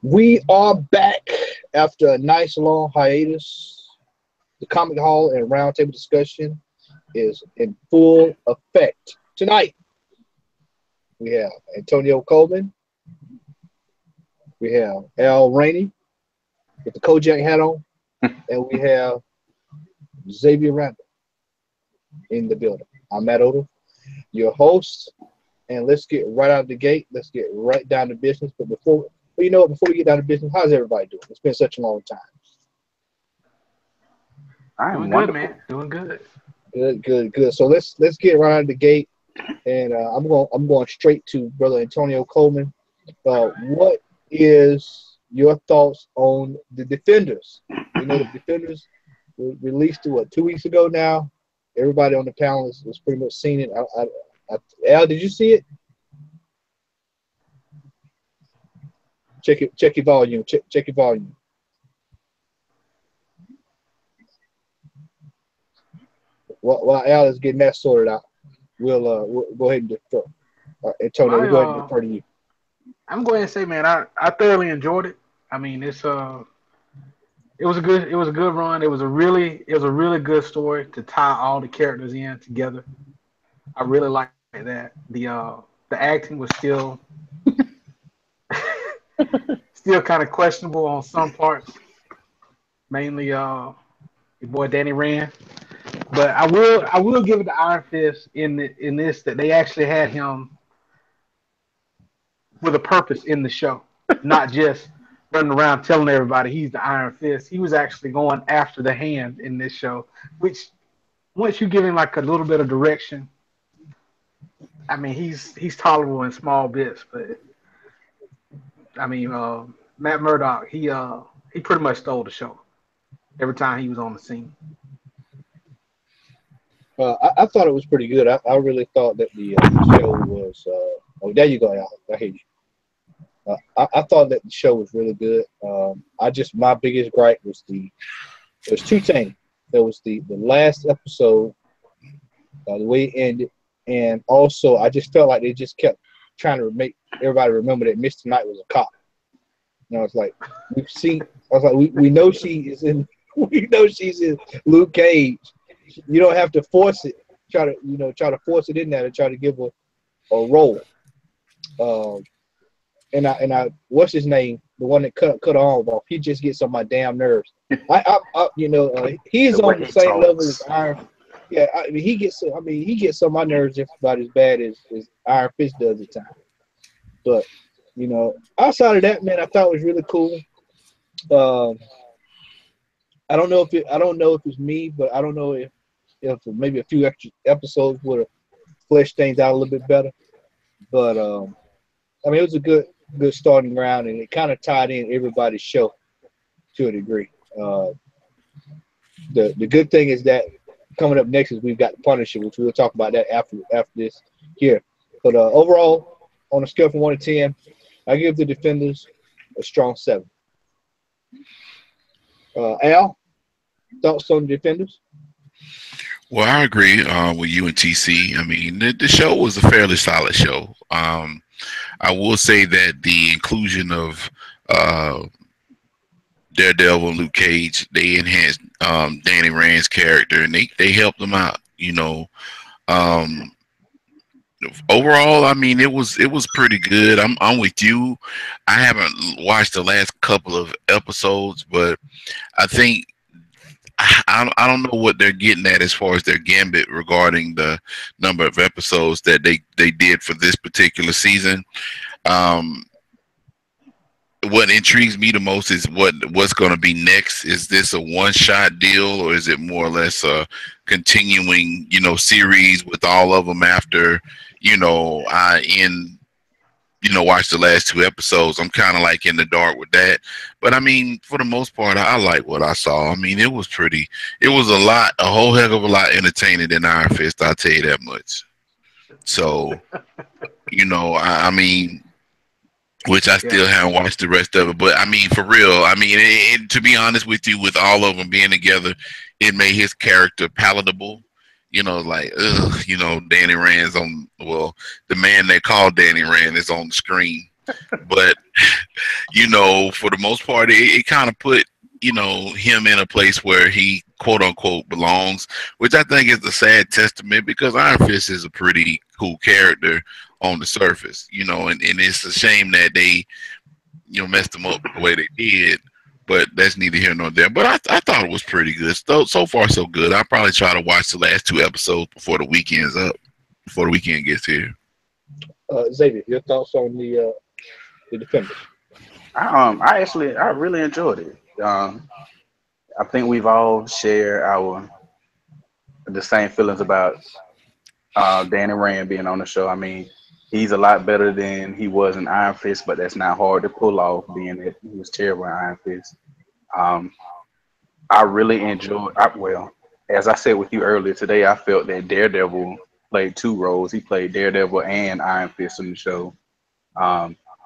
We are back after a nice long hiatus. The Comic Hall and Roundtable discussion is in full effect. Tonight, we have Antonio Coleman, we have Al Rainey with the Kojak hat on, and we have Xavier Randall in the building. I'm Matt Odom, your host, and let's get right out of the gate. Let's get right down to business. But before before we get down to business, how's everybody doing? It's been such a long time. I am Doing good, wonderful. man. Doing good. Good, good, good. So let's get right out of the gate, and I'm going straight to Brother Antonio Coleman. What is your thoughts on the Defenders? You know, the Defenders were released 2 weeks ago now. Everybody on the panel has pretty much seen it. Al, did you see it? Check your volume. Check your volume. While Al is getting that sorted out, we'll go ahead and defer. Antonio, we'll I go ahead and defer to you. I'm going to say, man, I thoroughly enjoyed it. I mean, it was a good run. It was a really good story to tie all the characters in together. I really liked that. The acting was still kind of questionable on some parts, mainly your boy Danny Rand. But I will give it to Iron Fist in this that they actually had him with a purpose in the show, not just running around telling everybody he's the Iron Fist. He was actually going after the hand in this show, which once you give him like a little bit of direction, I mean he's tolerable in small bits, but I mean Matt Murdock he pretty much stole the show every time he was on the scene. I thought it was pretty good. I really thought that the show was. Oh, there you go, Al. I hear you. I thought that the show was really good. My biggest gripe was there's two things. There was the last episode, the way it ended, and also I just felt like they just kept trying to make everybody remember that Mr. Knight was a cop. You know, it's like we've seen. I was like, we know she is in. We know she's in Luke Cage. You don't have to force it. Try to force it in there to try to give a role. What's his name? The one that cut her arm off. He just gets on my damn nerves. He's The on way the he same level as talks. Iron. Yeah, he gets on my nerves just about as bad as Iron Fist does at times. But outside of that, man, I thought it was really cool. Um, I don't know if it's me, but I don't know if maybe a few extra episodes would have fleshed things out a little bit better. But I mean, it was a good starting ground, and it kind of tied in everybody's show to a degree. The good thing is that coming up next is we've got the Punisher, which we'll talk about that after this here. But overall, on a scale from 1 to 10, I give the Defenders a strong 7. Al, thoughts on the Defenders? Well, I agree with you and TC. I mean, the show was a fairly solid show. I will say that the inclusion of Daredevil and Luke Cage, they enhanced Danny Rand's character, and they helped him out. Um, Overall, I mean, it was pretty good. I'm with you. I haven't watched the last couple of episodes, but I think I don't know what they're getting at as far as their gambit regarding the number of episodes that they did for this particular season. Um, what intrigues me the most is what's going to be next. Is this a one shot deal, or is it more or less a continuing series with all of them after I in watch the last 2 episodes? I'm kind of like in the dark with that. But I mean, for the most part, I like what I saw. I mean, it was a whole heck of a lot entertaining than Iron Fist. I'll tell you that much. So, I mean, which I Yeah. still haven't watched the rest of it. But I mean, for real, I mean, to be honest with you, with all of them being together, it made his character palatable. Like, ugh, Danny Rand's the man they call Danny Rand is on the screen. But for the most part, it kind of put him in a place where he quote unquote belongs, which I think is a sad testament because Iron Fist is a pretty cool character on the surface, and it's a shame that they messed him up the way they did. But that's neither here nor there. But I thought it was pretty good. So far, so good. I'll probably try to watch the last 2 episodes before the weekend's up, before the weekend gets here. Xavier, your thoughts on the Defenders? I really enjoyed it. I think we've all shared the same feelings about Danny Rand being on the show. I mean, he's a lot better than he was in Iron Fist, but that's not hard to pull off, being that he was terrible in Iron Fist. I really enjoyed. Well, as I said with you earlier today, I felt that Daredevil played 2 roles. He played Daredevil and Iron Fist in the show.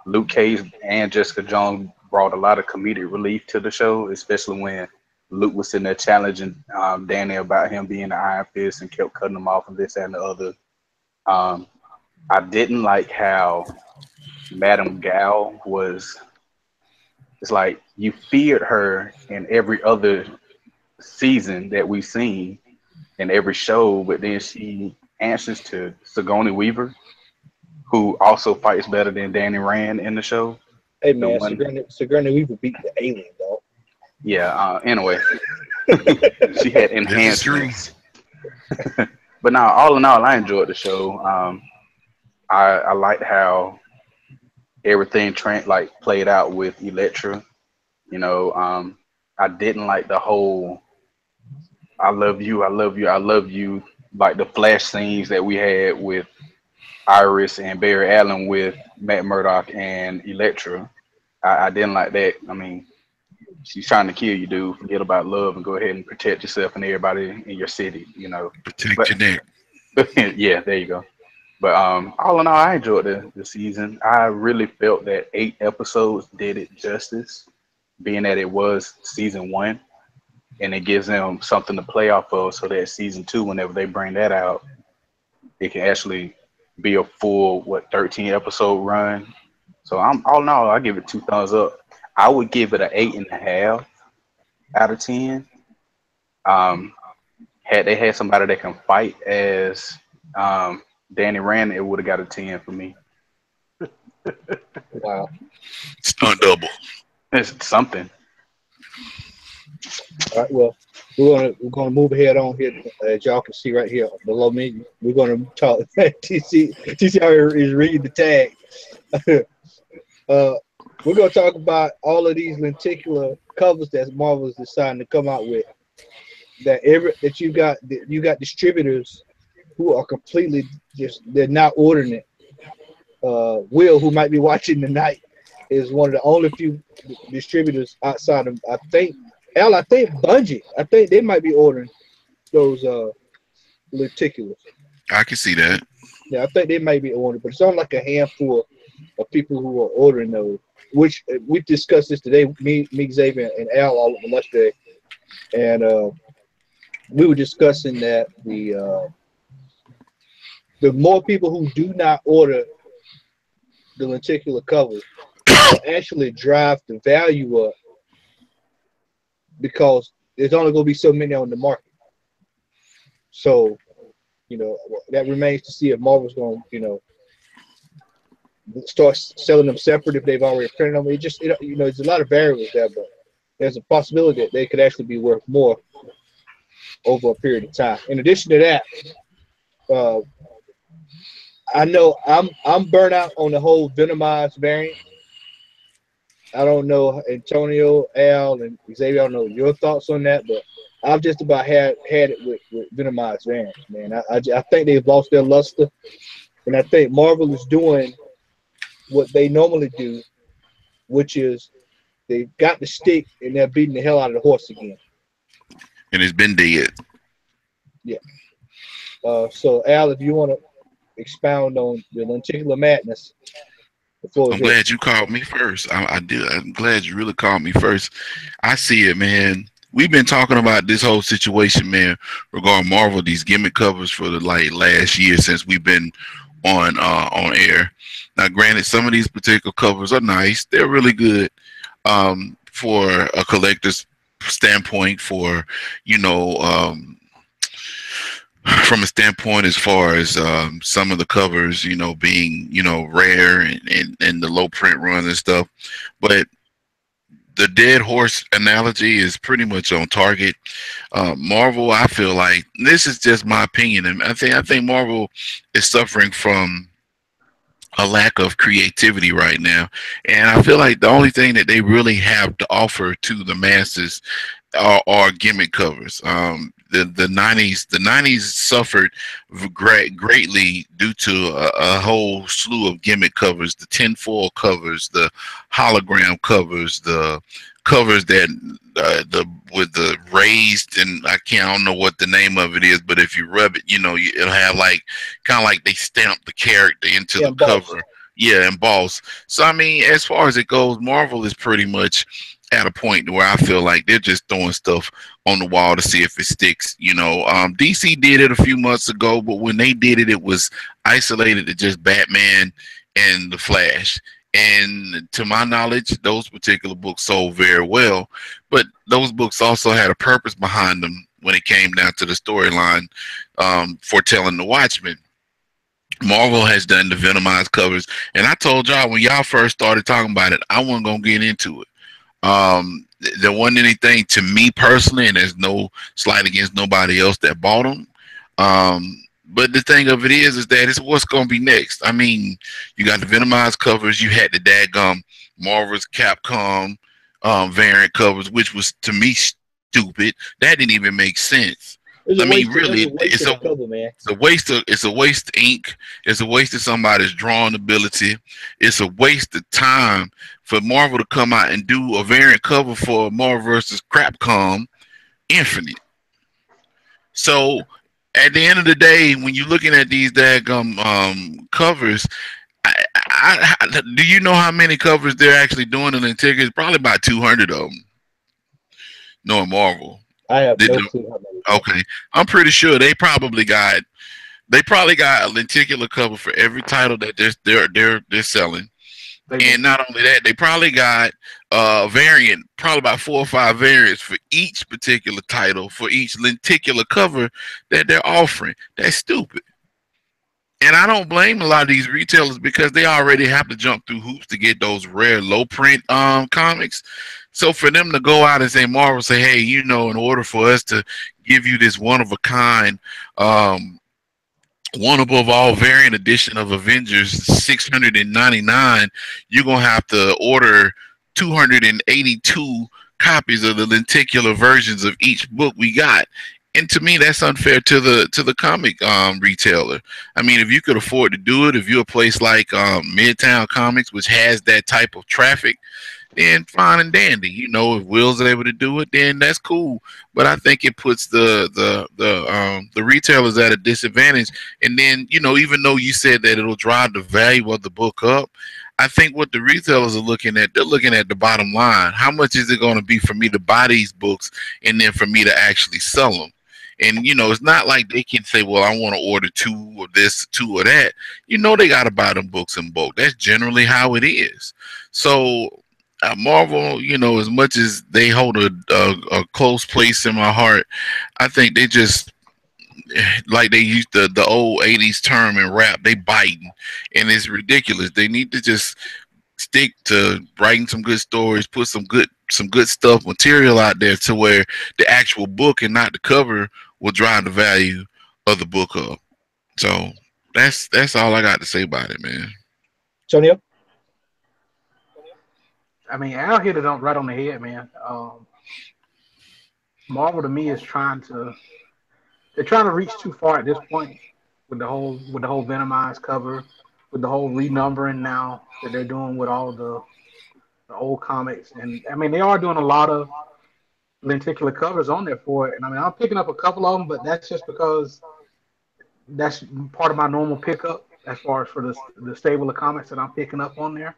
Luke Cage and Jessica Jones brought a lot of comedic relief to the show, especially when Luke was sitting there challenging Danny about him being the Iron Fist and kept cutting him off and this and the other. I didn't like how Madame Gal was. It's like you feared her in every other season that we've seen in every show, but then she answers to Sigourney Weaver, who also fights better than Danny Rand in the show. Hey man, Sigourney Weaver beat the alien, dog. Yeah. Anyway, she had enhancements. But now, all in all, I enjoyed the show. I liked how everything played out with Elektra. I didn't like the whole "I love you, I love you, I love you" like the flash scenes that we had with Iris and Barry Allen with Matt Murdock and Elektra. I didn't like that. I mean, she's trying to kill you, dude. Forget about love and go ahead and protect yourself and everybody in your city. Protect your neck. Yeah, there you go. But all in all, I enjoyed the season. I really felt that 8 episodes did it justice, being that it was season 1, and it gives them something to play off of, so that season 2, whenever they bring that out, it can actually be a full 13 episode run. So I'm all in all, I give it 2 thumbs up. I would give it an 8.5 out of 10. Had they had somebody that can fight as Danny Rand, it would have got a 10 for me. Wow. Stunt double. It's something. All right, well, we're gonna move ahead on here. As y'all can see right here below me, we're gonna talk. TC is reading the tag. We're gonna talk about all of these lenticular covers that Marvel's deciding to come out with. That you got distributors who are completely they're not ordering it. Will, who might be watching tonight, is one of the only few distributors outside of I think Bungie. I think they might be ordering those lenticulars. I can see that. Yeah, I think they might be ordering, but it's only like a handful of people who are ordering those. Which we discussed this today. Me, Xavier, and Al all on lunch day, and we were discussing that the more people who do not order the lenticular covers will actually drive the value up, because there's only going to be so many on the market. So, that remains to see if Marvel's going to, start selling them separate if they've already printed them. There's a lot of variables there, but there's a possibility that they could actually be worth more over a period of time. In addition to that, I know I'm burnt out on the whole Venomized variant. I don't know, Antonio, Al, and Xavier, I don't know your thoughts on that, but I've just about had it with Venomized variants, man. I think they've lost their luster, and I think Marvel is doing what they normally do, which is they got the stick and they're beating the hell out of the horse again. And it's been dead. Yeah. So, Al, if you want to expound on the lenticular madness. I'm glad you called me first. I do. I'm glad you really called me first. I see it, man. We've been talking about this whole situation, man, regarding Marvel, these gimmick covers for the last year since we've been on air. Now, granted, some of these particular covers are nice; they're really good for a collector's standpoint. For you know, from a standpoint as far as some of the covers, being rare and the low print runs and stuff, but the dead horse analogy is pretty much on target. Marvel, I feel like this is just my opinion, and I think Marvel is suffering from a lack of creativity right now, and I feel like the only thing that they really have to offer to the masses are gimmick covers. The nineties suffered greatly due to a whole slew of gimmick covers, the tinfoil covers, the hologram covers, the covers that the with the raised, and I don't know what the name of it is, but if you rub it, it'll have like kind of like they stamp the character into Yeah, the boss. cover. Yeah, and boss. So I mean, as far as it goes, Marvel is pretty much at a point where I feel like they're just throwing stuff on the wall to see if it sticks. DC did it a few months ago, but when they did it, it was isolated to just Batman and the Flash. And to my knowledge, those particular books sold very well, but those books also had a purpose behind them when it came down to the storyline for telling the Watchmen. Marvel has done the Venomized covers, and I told y'all when y'all first started talking about it, I wasn't gonna get into it. There wasn't anything to me personally, and there's no slight against nobody else that bought them. But the thing of it is that it's what's going to be next. I mean, you got the Venomized covers, you had the dadgum Marvel's Capcom variant covers, which was to me stupid. That didn't even make sense. It's I a mean, waste. It's really, a waste of the cover, man. it's a waste of ink. It's a waste of somebody's drawing ability. It's a waste of time for Marvel to come out and do a variant cover for Marvel versus Capcom Infinite. So at the end of the day, when you're looking at these daggum covers, do you know how many covers they're actually doing in the tickets? Probably about 200 of them. Knowing Marvel, I have they no do. clue how many, bro. Okay, I'm pretty sure they probably got a lenticular cover for every title that they're selling. They do. And not only that, they probably got a variant, probably about 4 or 5 variants for each particular title, for each lenticular cover that they're offering. That's stupid. And I don't blame a lot of these retailers because they already have to jump through hoops to get those rare low print comics. So for them to go out and say Marvel say, hey, in order for us to give you this one of a kind um, one above all variant edition of Avengers 699, you're gonna have to order 282 copies of the lenticular versions of each book we got. And to me, that's unfair to the comic retailer. I mean, if you could afford to do it, if you're a place like Midtown Comics, which has that type of traffic, then fine and dandy. If Will's able to do it, then that's cool. But I think it puts the retailers at a disadvantage. And then, even though you said that it'll drive the value of the book up, I think what the retailers are looking at, they're looking at the bottom line. How much is it going to be for me to buy these books and then for me to actually sell them? And it's not like they can say, "Well, I want to order two of this, two of that." They got to buy them books in bulk. That's generally how it is. So Marvel, as much as they hold a close place in my heart, I think they just like they used the old '80s term in rap. They biting, and it's ridiculous. They need to just stick to writing some good stories, put some good stuff material out there to where the actual book and not the cover will drive the value of the book up. So that's all I got to say about it, man. Antonio? I mean, Al hit it on right on the head, man. Marvel to me is they're trying to reach too far at this point with the whole Venomized cover, with the whole renumbering now that they're doing with all the old comics, and I mean they are doing a lot of lenticular covers on there for it. And I mean I'm picking up a couple of them, but that's just because that's part of my normal pickup as far as for the stable of comics that I'm picking up on there.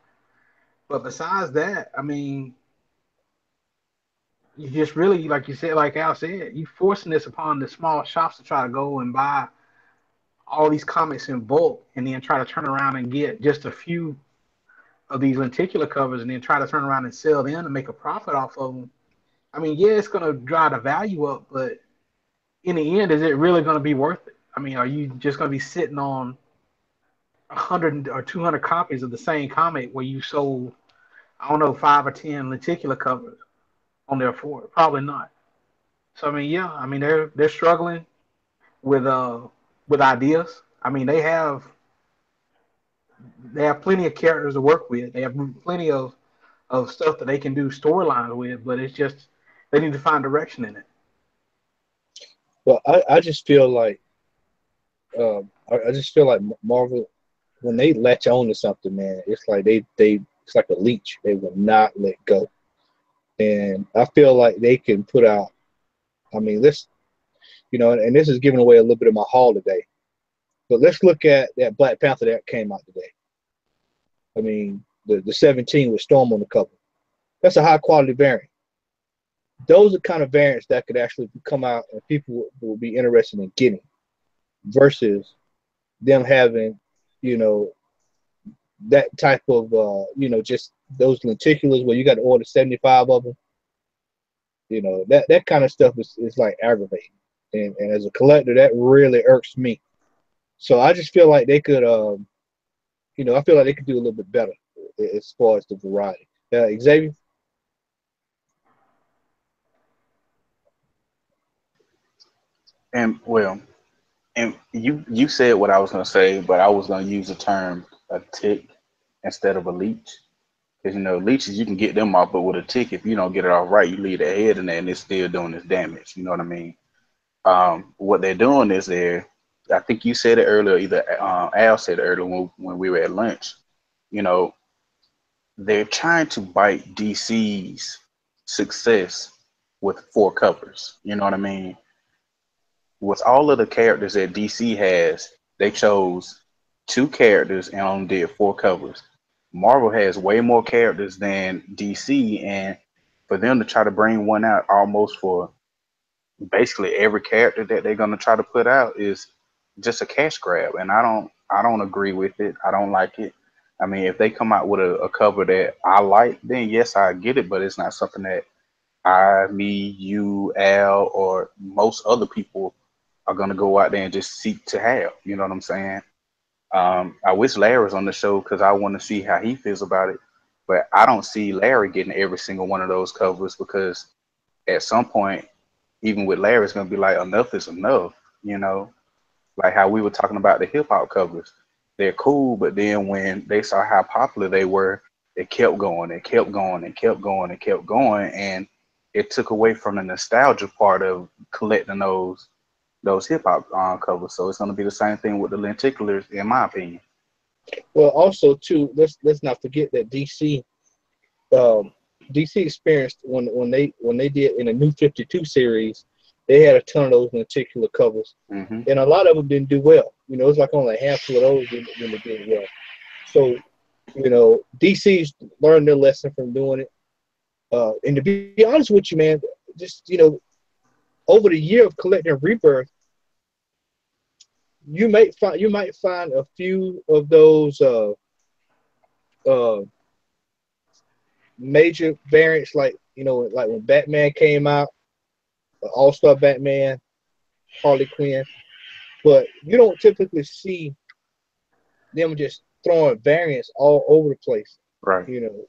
But besides that, I mean, you just really, like you said, like Al said, you forcing this upon the small shops to try to go and buy all these comics in bulk and then try to turn around and get just a few of these lenticular covers and then try to turn around and sell them and make a profit off of them. I mean, yeah, it's going to drive the value up, but in the end, is it really going to be worth it? I mean, are you just going to be sitting on 100 or 200 copies of the same comic where you sold, I don't know, 5 or 10 lenticular covers on there for it? Probably not. So I mean, yeah, I mean they're struggling with ideas. I mean they have plenty of characters to work with. They have plenty of stuff that they can do storylines with, but it's just they need to find direction in it. Well, I just feel like I just feel like Marvel, when they latch on to something, man, it's like they it's like a leech. They will not let go. And I feel like they can put out. I mean, let's and this is giving away a little bit of my haul today. But let's look at that Black Panther that came out today. I mean, the 17 with Storm on the cover. That's a high quality variant. Those are kind of variants that could actually come out and people will be interested in getting, versus them having, that type of, just those lenticulars where you got to order 75 of them. That kind of stuff is like aggravating. And as a collector, that really irks me. So I just feel like they could, I feel like they could do a little bit better as far as the variety. Xavier? And well, and you said what I was gonna say, but I was gonna use the term a tick instead of a leech. Because leeches you can get them off, but with a tick, if you don't get it off right, you leave the head in there and it's still doing its damage. You know what I mean? What they're doing is I think you said it earlier, either Al said it earlier when we were at lunch. You know, they're trying to bite DC's success with 4 covers. You know what I mean? With all of the characters that DC has, they chose 2 characters and only did 4 covers. Marvel has way more characters than DC, and for them to try to bring one out almost for basically every character that they're gonna try to put out is just a cash grab, and I don't agree with it. I don't like it. I mean, if they come out with a cover that I like, then yes, I get it, but it's not something that me, you, Al, or most other people are gonna go out there and just seek to have. You know what I'm saying? I wish Larry was on the show because I want to see how he feels about it. But I don't see Larry getting every single one of those covers because at some point, even with Larry, it's gonna be like enough is enough. You know, like how we were talking about the hip hop covers. They're cool, but then when they saw how popular they were, they kept going, and kept going, and kept going, and kept going, and it took away from the nostalgia part of collecting those hip hop covers. So it's going to be the same thing with the lenticulars, in my opinion. Well, also too, let's not forget that DC experienced when they did in the New 52 series, they had a ton of those lenticular covers, and a lot of them didn't do well. It's like only a handful of those when they did well. So, DC's learned their lesson from doing it. And to be honest with you, man, just over the year of collecting Rebirth, you might find a few of those major variants, like like when Batman came out, All-Star Batman, Harley Quinn, but you don't typically see them just throwing variants all over the place. Right.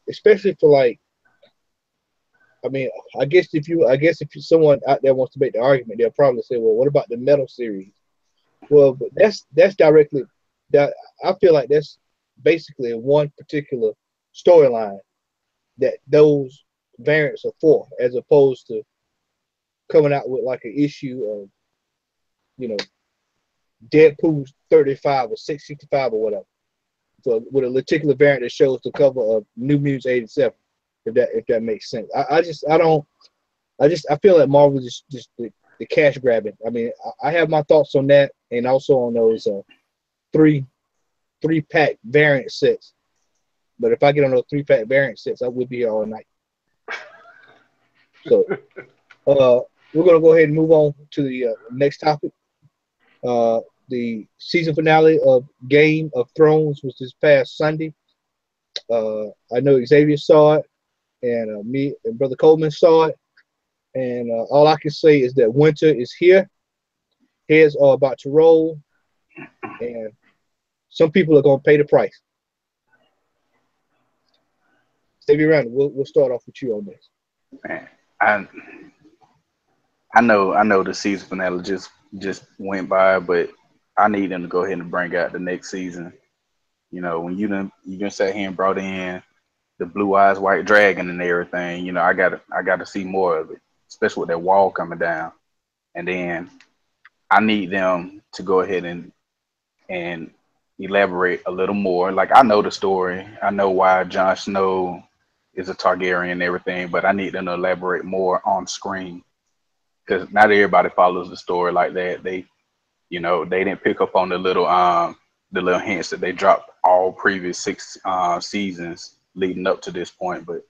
Especially for like, I mean, I guess if someone out there wants to make the argument, they'll probably say, well, what about the Metal series? Well, but that's directly that I feel like that's basically one particular storyline that those variants are for, as opposed to coming out with like an issue of, Deadpool's 35 or 665 or whatever. So with a lenticular variant that shows the cover of New Mutants 87, if that makes sense. I feel like Marvel just the cash grabbing. I mean, I have my thoughts on that, and also on those three-pack variant sets. But if I get on those 3-pack variant sets, I would be here all night. So we're gonna go ahead and move on to the next topic. the season finale of Game of Thrones was this past Sunday. I know Xavier saw it, and me and Brother Coleman saw it. And all I can say is that winter is here. Heads are about to roll, and some people are going to pay the price. Xavier Randall, we'll start off with you on this. Man, I know the season finale just went by, but I need them to go ahead and bring out the next season. You know, when you done sat here and brought in the Blue Eyes White Dragon and everything, you know, I gotta see more of it, especially with that wall coming down. And then I need them to go ahead and elaborate a little more. Like, I know the story. I know why Jon Snow is a Targaryen and everything, but I need them to elaborate more on screen, because not everybody follows the story like that. They, you know, they didn't pick up on the little hints that they dropped all previous six seasons leading up to this point. But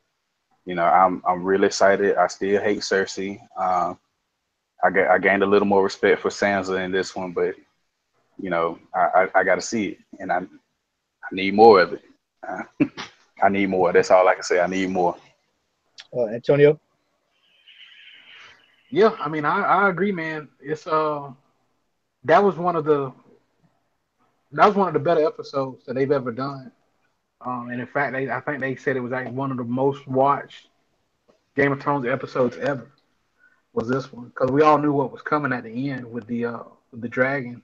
you know, I'm really excited. I still hate Cersei. I gained a little more respect for Sansa in this one, but you know, I got to see it, and I need more of it. I need more. That's all I can say. I need more. Antonio? Yeah, I mean, I agree, man. It's that was one of the better episodes that they've ever done. And in fact, I think they said it was like one of the most watched Game of Thrones episodes ever. Was this one, because we all knew what was coming at the end with the dragon,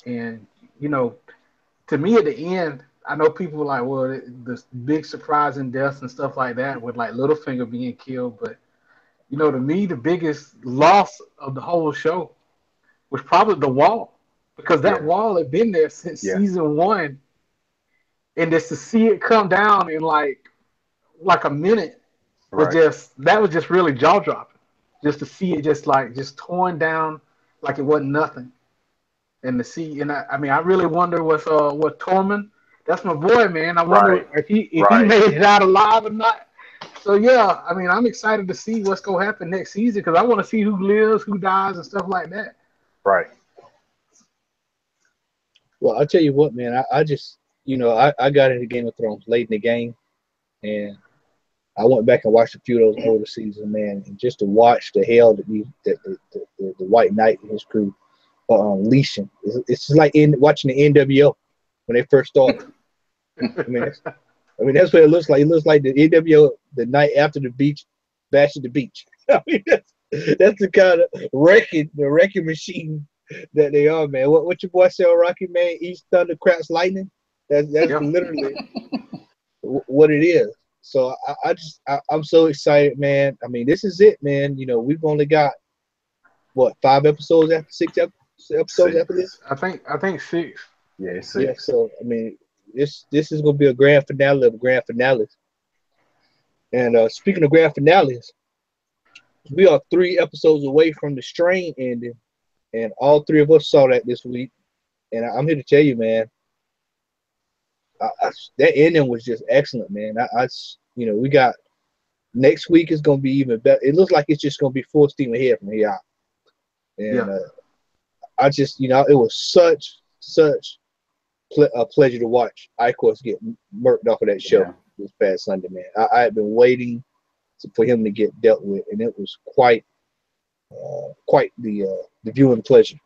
and you know, to me at the end, I know people were like, well, the big surprise and deaths and stuff like that with like Littlefinger being killed, but you know, to me, the biggest loss of the whole show was probably the wall, because that Yeah, wall had been there since yeah, season 1, and just to see it come down in like a minute was right, just really jaw dropping. Just to see it just torn down like it wasn't nothing, and to see, and I mean, I really wonder what Tormund. That's my boy, man. I right, wonder if he right, made it out alive or not. So yeah, I mean, I'm excited to see what's gonna happen next season, because I want to see who lives, who dies, and stuff like that. right. Well, I'll tell you what, man. I just, I got into Game of Thrones late in the game, and I went back and watched a few of those older seasons, man, and just to watch the hell that the White Knight and his crew are unleashing. It's just like watching the NWO when they first started. That's what it looks like. It looks like the NWO the night after the beach, bash at the beach. I mean, that's the kind of wrecking machine that they are, man. What your boy say, Rocky, man? East Thunder craps lightning. That's Yeah, literally what it is. So I'm so excited, man. I mean, this is it, man. You know, we've only got what, 5 episodes after 6 episodes after this. Six. I think 6. Yeah, Yeah. six. So I mean, this is gonna be a grand finale of grand finales. And speaking of grand finales, we are 3 episodes away from the strain ending, and all three of us saw that this week. And I'm here to tell you, man, that ending was just excellent, man. We got next week is going to be even better. It looks like it's just going to be full steam ahead from here out. And Yeah, I just, it was such a pleasure to watch Icos get murked off of that show Yeah, this past Sunday, man. I had been waiting for him to get dealt with, and it was quite the viewing pleasure.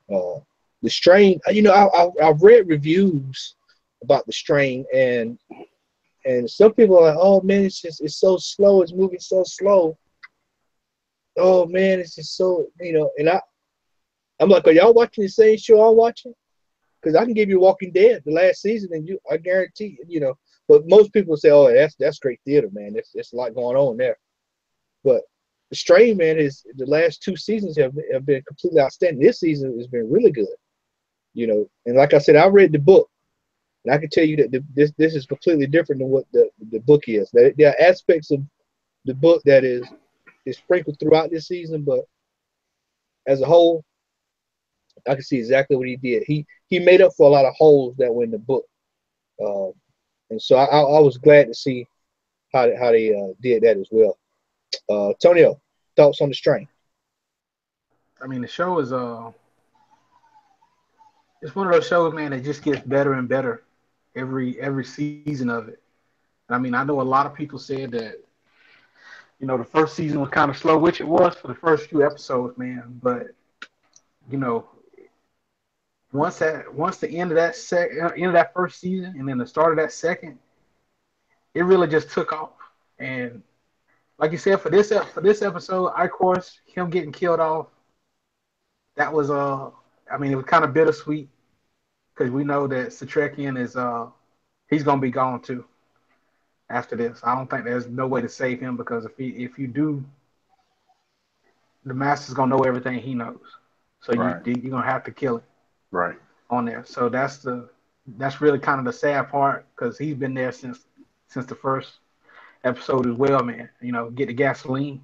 The strain, I've read reviews about the strain, and some people are like, oh man, it's so slow, it's moving so slow. Oh man, it's just so, and I'm like, are y'all watching the same show I'm watching? Because I can give you Walking Dead the last season, and I guarantee, but most people say, oh, that's great theater, man. There's a lot going on there. But the strain, man, is the last 2 seasons have been completely outstanding. This season has been really good, and like I said, I read the book. And I can tell you that this is completely different than what the book is. There are aspects of the book that is sprinkled throughout this season, but as a whole, I can see exactly what he did. He made up for a lot of holes that were in the book, and so I was glad to see how they did that as well. Tonio, thoughts on the strain? I mean, the show is it's one of those shows, man, that just gets better and better every season of it. And I mean, I know a lot of people said that, the first season was kind of slow, which it was for the first few episodes, man. But you know, once the end of that first season and then the start of that second, it really just took off. And like you said, for this episode, of course, him getting killed off, that was I mean, it was kind of bittersweet because we know that Satrakian is he's gonna be gone too after this. I don't think there's no way to save him because if you do, the master's gonna know everything he knows. So Right. you're gonna have to kill him Right. on there. So that's really kind of the sad part because he's been there since the first episode as well, man. Get the gasoline.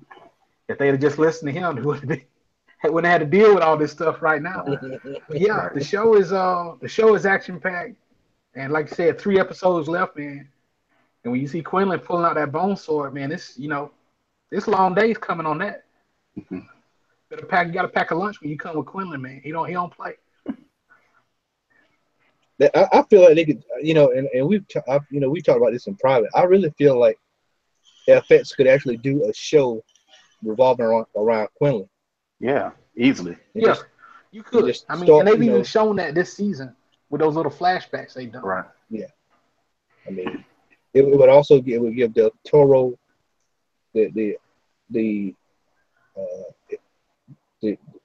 If they'd have just listened to him, they wouldn't have had to deal with all this stuff right now. But yeah, Right. the show is action packed, and like I said, 3 episodes left, man. And when you see Quinlan pulling out that bone sword, man, it's long days coming on that. Mhm. You gotta pack a lunch when you come with Quinlan, man. He don't play. I feel like they could, and we talked about this in private. I really feel like FX could actually do a show revolving around Quinlan. Yeah. Easily. And Yeah, just you and could. just I mean, and start, they've even shown that this season with those little flashbacks they done. Right. yeah. I mean, it would give Del Toro the the the uh,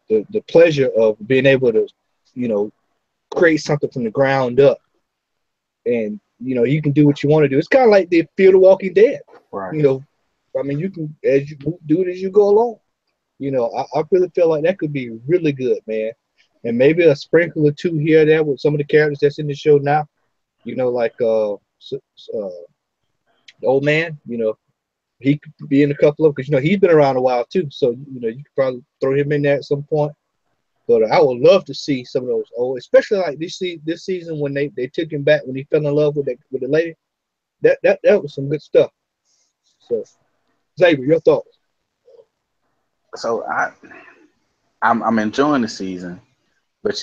the pleasure of being able to, you know, create something from the ground up, and you can do what you want to do. It's kind of like the Fear the Walking Dead. Right. You know, I mean, you can do it as you go along. I really feel like that could be really good, man. And maybe a sprinkle or two here or there with some of the characters that's in the show now. Like the old man. He could be in a couple of because he's been around a while too. So you could probably throw him in there at some point. But I would love to see some of those old, especially like this season when they took him back when he fell in love with the lady. That was some good stuff. So Xavier, your thoughts? So I'm enjoying the season, but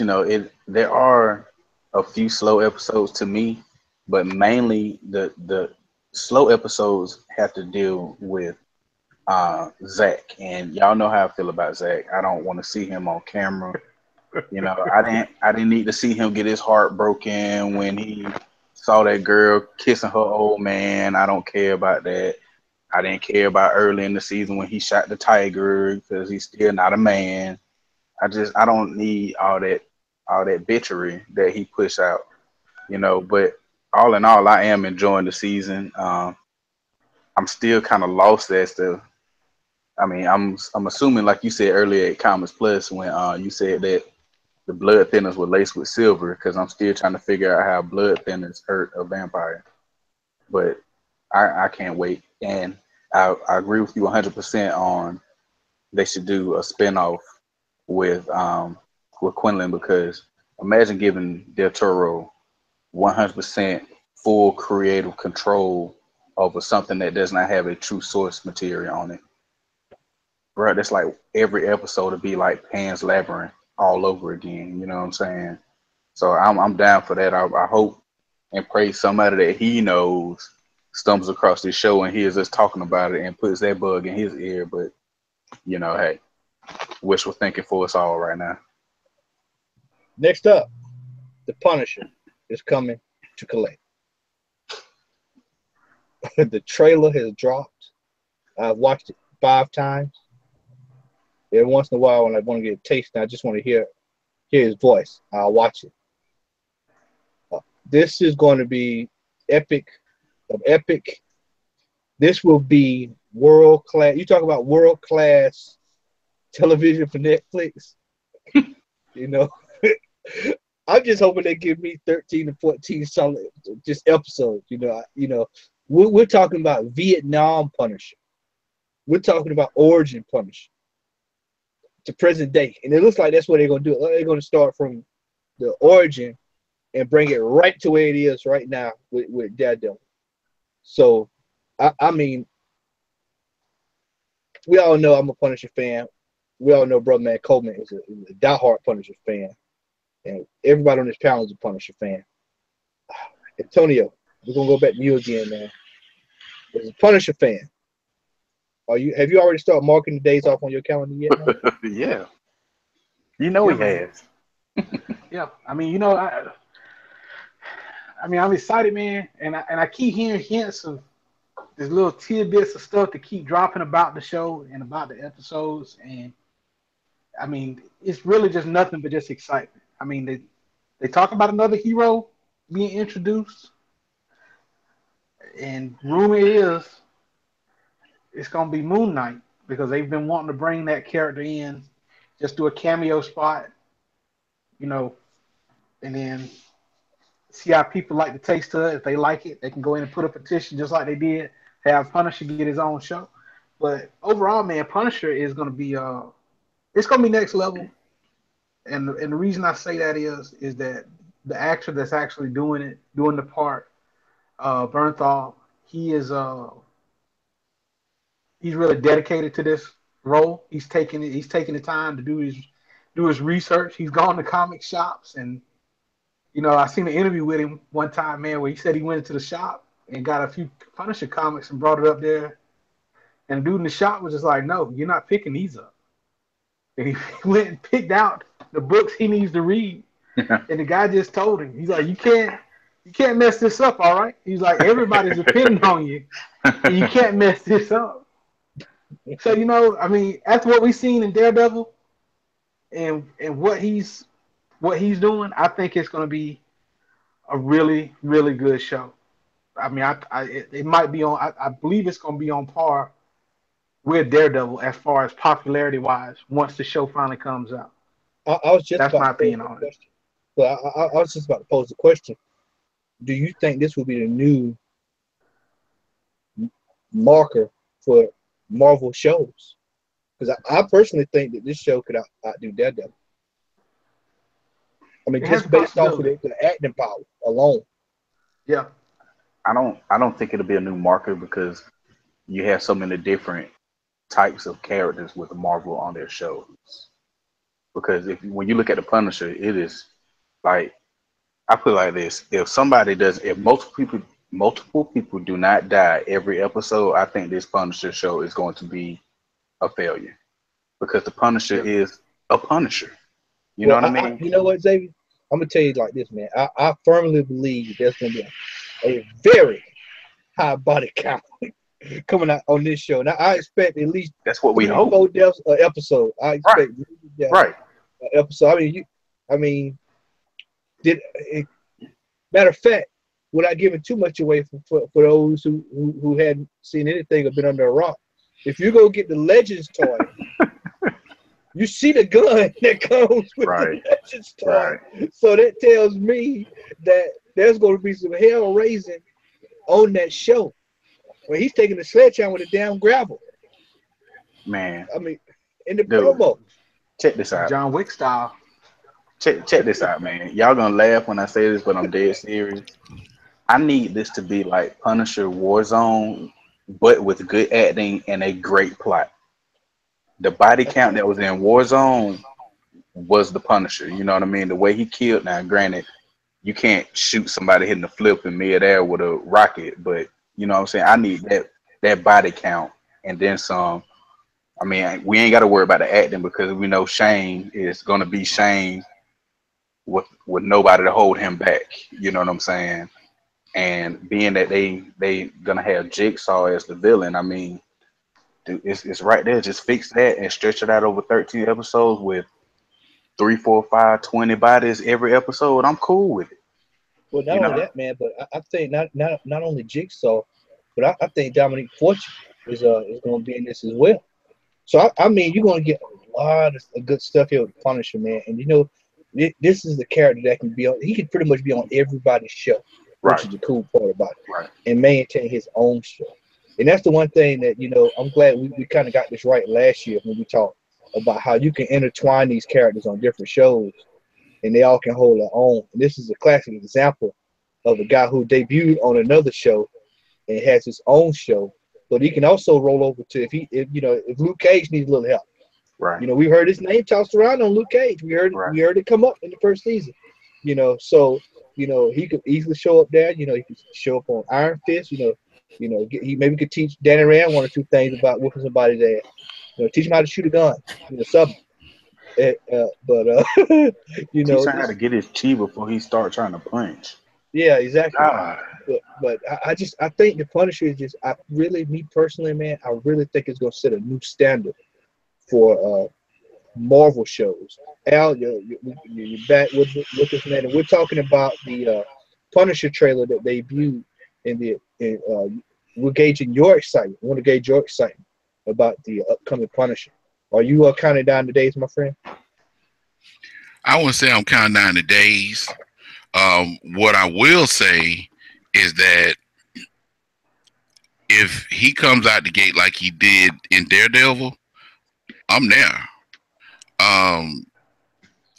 there are a few slow episodes to me, but mainly the slow episodes have to deal with Zach, and y'all know how I feel about Zach. I don't want to see him on camera. I didn't need to see him get his heart broken when he saw that girl kissing her old man. I don't care about that. I didn't care about early in the season when he shot the tiger because he's still not a man. I don't need all that bitchery that he pushed out, But all in all, I am enjoying the season. I'm still kind of lost as to. I mean, I'm assuming, like you said earlier at Comics Plus, when you said that the blood thinners were laced with silver, because I'm still trying to figure out how blood thinners hurt a vampire. But I can't wait, and I agree with you 100% on they should do a spinoff with Quinlan, because imagine giving Del Toro 100% full creative control over something that does not have a true source material on it. Right, that's like every episode would be like Pan's Labyrinth all over again. You know what I'm saying? So I'm down for that. I hope and pray somebody that he knows stumbles across this show and hears us talking about it and puts that bug in his ear. But hey, wishful thinking for us all right now. Next up, The Punisher is coming to collect. The trailer has dropped. I've watched it 5 times. Every once in a while, when I want to get a taste, and I just want to hear his voice, I'll watch it. This is going to be epic of epic. This will be world class. You talk about world class television for Netflix. I'm just hoping they give me 13 to 14 solid just episodes. We're talking about Vietnam Punisher. We're talking about origin Punisher to present day, and it looks like that's what they're going to do. They're going to start from the origin and bring it right to where it is right now with Daredevil. So, I mean, we all know I'm a Punisher fan. We all know Brother Man Coleman is a diehard Punisher fan. and everybody on this panel is a Punisher fan. Antonio, we're gonna go back to you again, man. As a Punisher fan, have you already started marking the days off on your calendar yet, man? Yeah. You know Yeah, he man. has. Yeah, I mean, you know, I'm excited, man, and I keep hearing hints of there's little tidbits of stuff to keep dropping about the show and about the episodes, and I mean, it's really just nothing but just excitement. I mean, they talk about another hero being introduced, and rumor is it's gonna be Moon Knight because they've been wanting to bring that character in, just do a cameo spot, you know, and then see how people like the taste of it. If they like it, they can go in and put a petition just like they did. Have Punisher get his own show. But overall, man, Punisher is gonna be it's gonna be next level. And the reason I say that is that the actor that's actually doing the part, Bernthal, he's really dedicated to this role. He's taking the time to do his research. He's gone to comic shops, and you know, I seen an interview with him one time, man, where he said he went into the shop and got a few Punisher comics and brought it up there. And the dude in the shop was just like, "No, you're not picking these up." And he went and picked out the books he needs to read. And the guy just told him, he's like, you can't mess this up, all right? He's like, everybody's depending on you, and you can't mess this up. So, you know, I mean, after what we've seen in Daredevil and what he's doing, I think it's going to be a really, really good show. I mean, it might be on. I believe it's going to be on par with Daredevil as far as popularity wise once the show finally comes out. I was just That's about my to pose opinion the on it. question. But I was just about to pose the question. Do you think this will be the new marker for Marvel shows? Because I personally think that this show could outdo Daredevil. I mean, It has just a based off of possibility. the acting power alone. Yeah. I don't think it'll be a new marker because you have so many different types of characters with Marvel on their shows. Because when you look at the Punisher, it is like I put it like this: if multiple people do not die every episode, I think this Punisher show is going to be a failure because the Punisher Yeah. is a Punisher. You know Well, what I mean? you know what, Xavier? I'm gonna tell you like this, man. I firmly believe there's gonna be a very high body count coming out on this show. Now I expect at least That's what we 3, hope. 4 deaths an episode. I expect deaths Right. an episode. Matter of fact, without giving too much away for those who hadn't seen anything or been under a rock, if you go get the Legends toy, you see the gun that comes with Right. the Legends toy. Right. So that tells me that there's going to be some hell raising on that show. When he's taking the sledgehammer with the damn gravel. Man, I mean, in the dude, promo. check this out. John Wick style. Check this out, man. Y'all gonna laugh when I say this, but I'm dead serious. I need this to be like Punisher Warzone, but with good acting and a great plot. The body count that was in Warzone was the Punisher. You know what I mean? The way he killed. Now, granted, you can't shoot somebody hitting the flip in midair with a rocket, but you know what I'm saying? I need that body count and then some. I mean, we ain't got to worry about the acting because we know Shane is gonna be Shane with nobody to hold him back. You know what I'm saying? And being that they gonna have Jigsaw as the villain, I mean, dude, it's right there. Just fix that and stretch it out over 13 episodes with 3, 4, 5, 20 bodies every episode. I'm cool with it. Well, not You only know? that, man, but I think not only Jigsaw, but I think Dominique Fortune is going to be in this as well. So I mean, you're going to get a lot of good stuff here with Punisher, man. And you know, this is the character that can be on. He can pretty much be on everybody's show, which Right. is the cool part about it, Right. and maintain his own show. And that's the one thing that, you know, I'm glad we kind of got this right last year when we talked about how you can intertwine these characters on different shows and they all can hold their own. And this is a classic example of a guy who debuted on another show and has his own show, but he can also roll over to if Luke Cage needs a little help, Right. You know, we heard his name tossed around on Luke Cage. We heard it come up in the first season. You know, so he could easily show up there. You know, he could show up on Iron Fist. He maybe could teach Danny Rand one or two things about whooping somebody's ass. You know, teach him how to shoot a gun. You know, something. But Teach him how to get his chi before he start trying to punch. Yeah, exactly. God. But I think the Punisher is just, me personally, man, I really think it's gonna set a new standard for Marvel shows. Al, you're back with us, man, and we're talking about the Punisher trailer that debuted we're gauging your excitement. We want to gauge your excitement about the upcoming Punisher. Are you counting down the days, my friend? I wouldn't say I'm counting down the days. What I will say is that if he comes out the gate like he did in Daredevil, I'm there.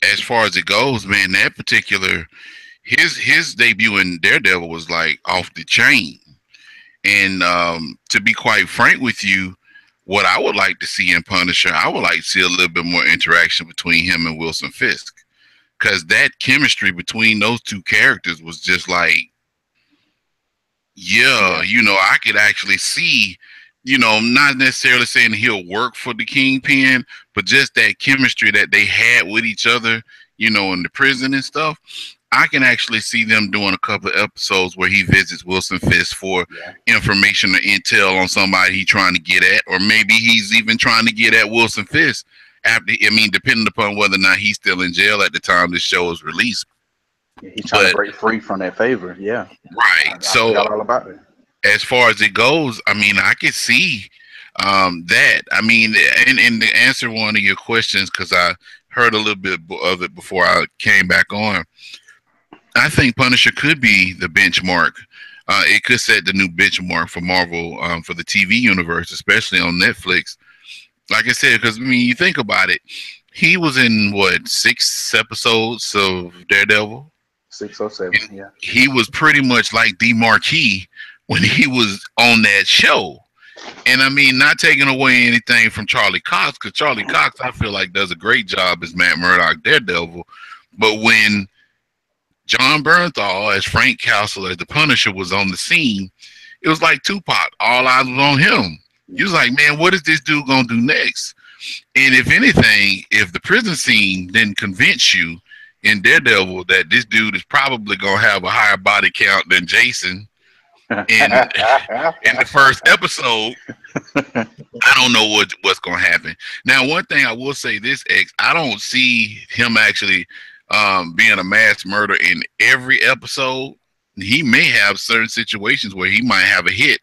As far as it goes, man, that particular his debut in Daredevil was like off the chain. And to be quite frank with you, what I would like to see in Punisher, I would like to see a little bit more interaction between him and Wilson Fisk. Because that chemistry between those two characters was just like, I could actually see, not necessarily saying he'll work for the Kingpin, but just that chemistry that they had with each other, in the prison and stuff. I can actually see them doing a couple of episodes where he visits Wilson Fisk for information or intel on somebody he's trying to get at, or maybe he's even trying to get at Wilson Fisk depending upon whether or not he's still in jail at the time this show is released. Yeah, he's trying to break free from that favor. Yeah. Right. I forgot all about it. As far as it goes, I could see that. And to answer one of your questions, because I heard a little bit of it before I came back on, I think Punisher could be the benchmark. It could set the new benchmark for Marvel for the TV universe, especially on Netflix. Like I said, because you think about it, he was in 6 episodes of Daredevil. 6 or 7, yeah. He was pretty much like the marquee when he was on that show. And not taking away anything from Charlie Cox, because Charlie Cox, I feel like, does a great job as Matt Murdock Daredevil. But when John Bernthal as Frank Castle as the Punisher was on the scene, it was like Tupac. All eyes was on him. He was like, man, what is this dude gonna do next? And if anything, if the prison scene didn't convince you in Daredevil that this dude is probably gonna have a higher body count than Jason in the first episode, I don't know what's gonna happen. Now, one thing I will say this, X, I don't see him actually being a mass murderer in every episode. He may have certain situations where he might have a hit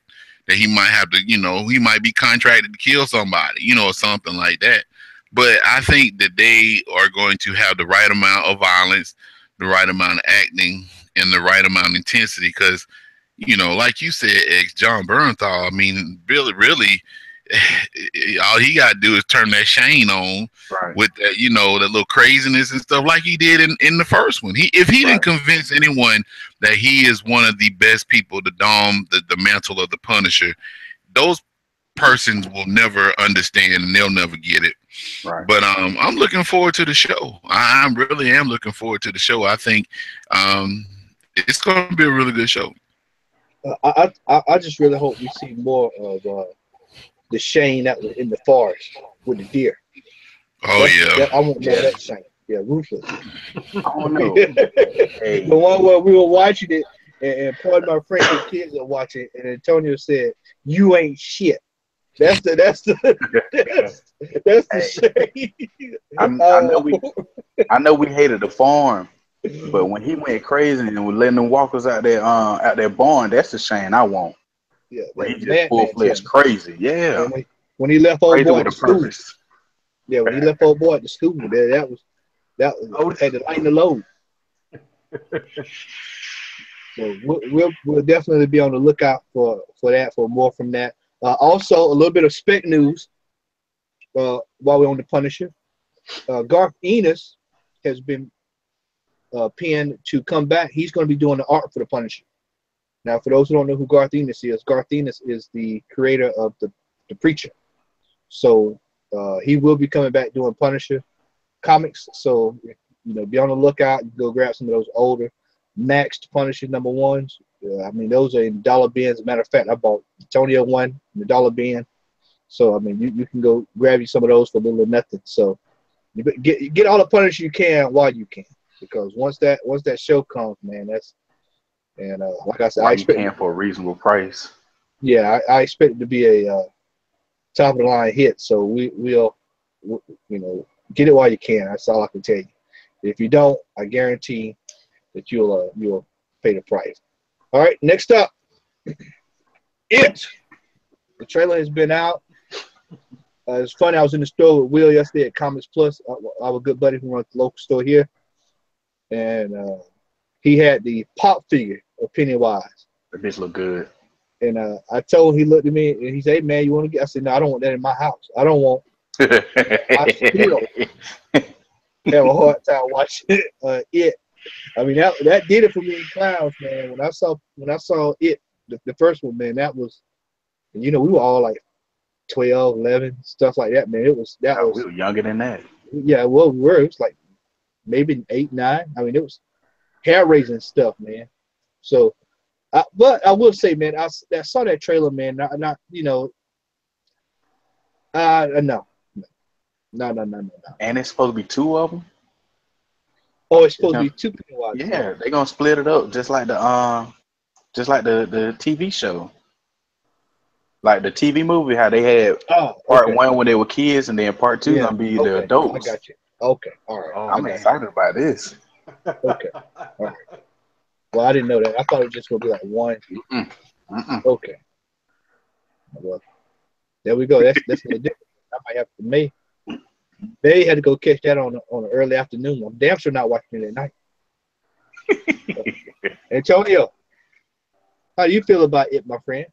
that he might have to, he might be contracted to kill somebody, or something like that. But I think that they are going to have the right amount of violence, the right amount of acting, and the right amount of intensity. Because, like you said, John Bernthal, really, all he got to do is turn that Shane on with that, that little craziness and stuff like he did in the first one. If he didn't convince anyone that he is one of the best people to don the mantle of the Punisher, those persons will never understand and they'll never get it. Right. But I'm looking forward to the show. I really am looking forward to the show. I think it's going to be a really good show. I just really hope we see more of the Shane that was in the forest with the deer. Oh, I want more of that Shane. Yeah, ruthless. Oh no. The one where we were watching it, and part of my friends and kids are watching, and Antonio said, "You ain't shit." That's the Shane. I know we hated the farm, but when he went crazy and was letting them walkers out there barn, that's the Shane I want. Yeah, when he just full fledged crazy. Yeah. When he left old boy at the school. Yeah, when he left old boy at the school, that was had to lighten the load. So we'll definitely be on the lookout for more from that. Also, a little bit of spec news while we're on the Punisher. Garth Ennis has been pinned to come back. He's going to be doing the art for the Punisher. Now, for those who don't know who Garth Ennis is the creator of the Preacher. So He will be coming back doing Punisher comics. So, be on the lookout. You go grab some of those older maxed Punisher #1s. I mean, those are in dollar bins. As a matter of fact, I bought Antonio one in the dollar bin. So, I mean, you can go grab you some of those for a little or nothing. So, you get all the Punisher you can while you can, because once that show comes, man, like I said, I expect you can for a reasonable price. Yeah, I expect it to be a top of the line hit. So we'll get it while you can. That's all I can tell you. If you don't, I guarantee that you'll pay the price. All right, next up, It. The trailer has been out. It's funny. I was in the store with Will yesterday at Comics Plus, our good buddy who runs the local store here, and he had the pop figure of Pennywise. The bitch look good. And I told him, he looked at me and he said, "Hey man, you want to get?" I said, "No, I don't want that in my house. I don't want." I still have a hard time watching It. I mean, that did it for me in clowns, man. When I saw It, the first one, man, that was, we were all like 12, 11, stuff like that, man. We were younger than that. Yeah, well, we were. It was like maybe 8, 9. I mean, it was hair-raising stuff, man. So, but I will say, man, I saw that trailer, man. No. And it's supposed to be 2 of them. Oh, it's supposed to be 2 Pennywise. Yeah, they're gonna split it up just like the TV show. Like the TV movie, how they had part 1 when they were kids, and then part 2 gonna be the adults. I got you. Okay, all right. I'm excited about this. Okay, all right. Well, I didn't know that. I thought it was just gonna be like 1. Okay. Well, there we go. That's a little different. I might have to They had to go catch that on an early afternoon. I'm damn sure not watching it at night. Antonio, how do you feel about It, my friend?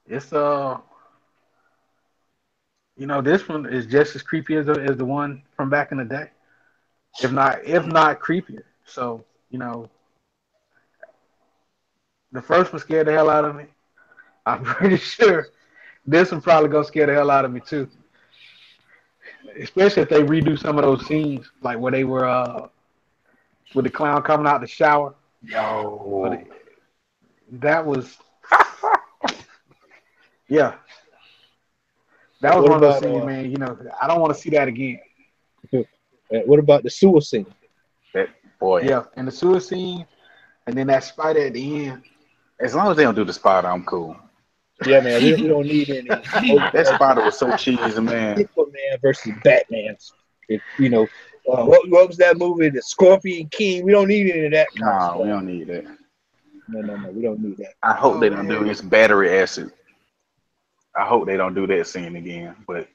It's this one is just as creepy as the one from back in the day, if not creepier. So the first one scared the hell out of me. I'm pretty sure this one probably gonna scare the hell out of me too. Especially if they redo some of those scenes, like where they were with the clown coming out the shower. Yo, that was yeah. That was one of those scenes, man. I don't want to see that again. What about the sewer scene? That boy. Yeah, and the sewer scene, and then that spider at the end. As long as they don't do the spider, I'm cool. Yeah, man, we don't need any. That spider was so cheesy, man. Superman versus Batman. What was that movie? The Scorpion King. We don't need any of that. No, we don't need that. No, we don't need that. I hope they don't do this battery acid. I hope they don't do that scene again. But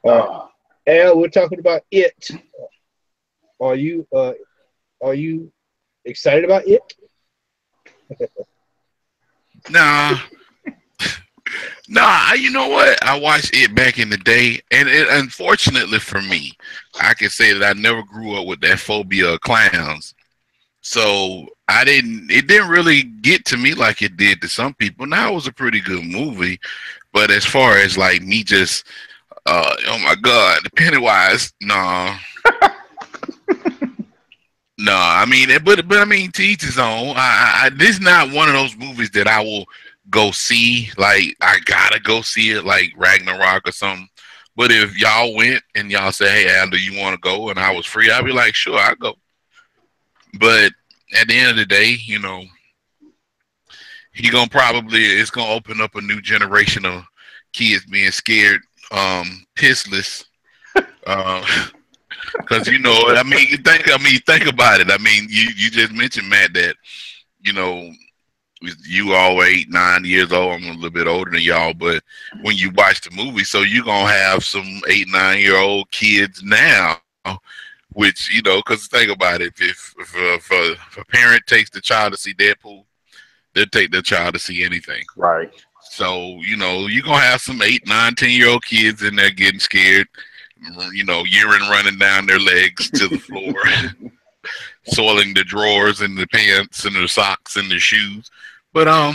Al, we're talking about It. Are you excited about It? Nah. You know what? I watched It back in the day, and unfortunately for me, I can say that I never grew up with that phobia of clowns. So it didn't really get to me like it did to some people. Now, it was a pretty good movie, but as far as like me just, oh my God, the Pennywise, no. No, I mean, but I mean, to each his own. This is not one of those movies that I will go see. Like, I gotta go see it, like Ragnarok or something. But if y'all went and y'all say, "Hey, Al, do you want to go?" and I was free, I'd be like, "Sure, I'll go." But at the end of the day, it's gonna open up a new generation of kids being scared, pissless. Because think about it. I mean, you just mentioned, Matt, that you all 8, 9 years old. I'm a little bit older than y'all, but when you watch the movie, so you're gonna have some 8, 9-year-old kids now, which because think about it, if a parent takes the child to see Deadpool, they'll take their child to see anything. Right. So you're gonna have some 8, 9, 10-year-old kids in there getting scared. Urine running down their legs to the floor, soiling the drawers and the pants and the socks and the shoes. But I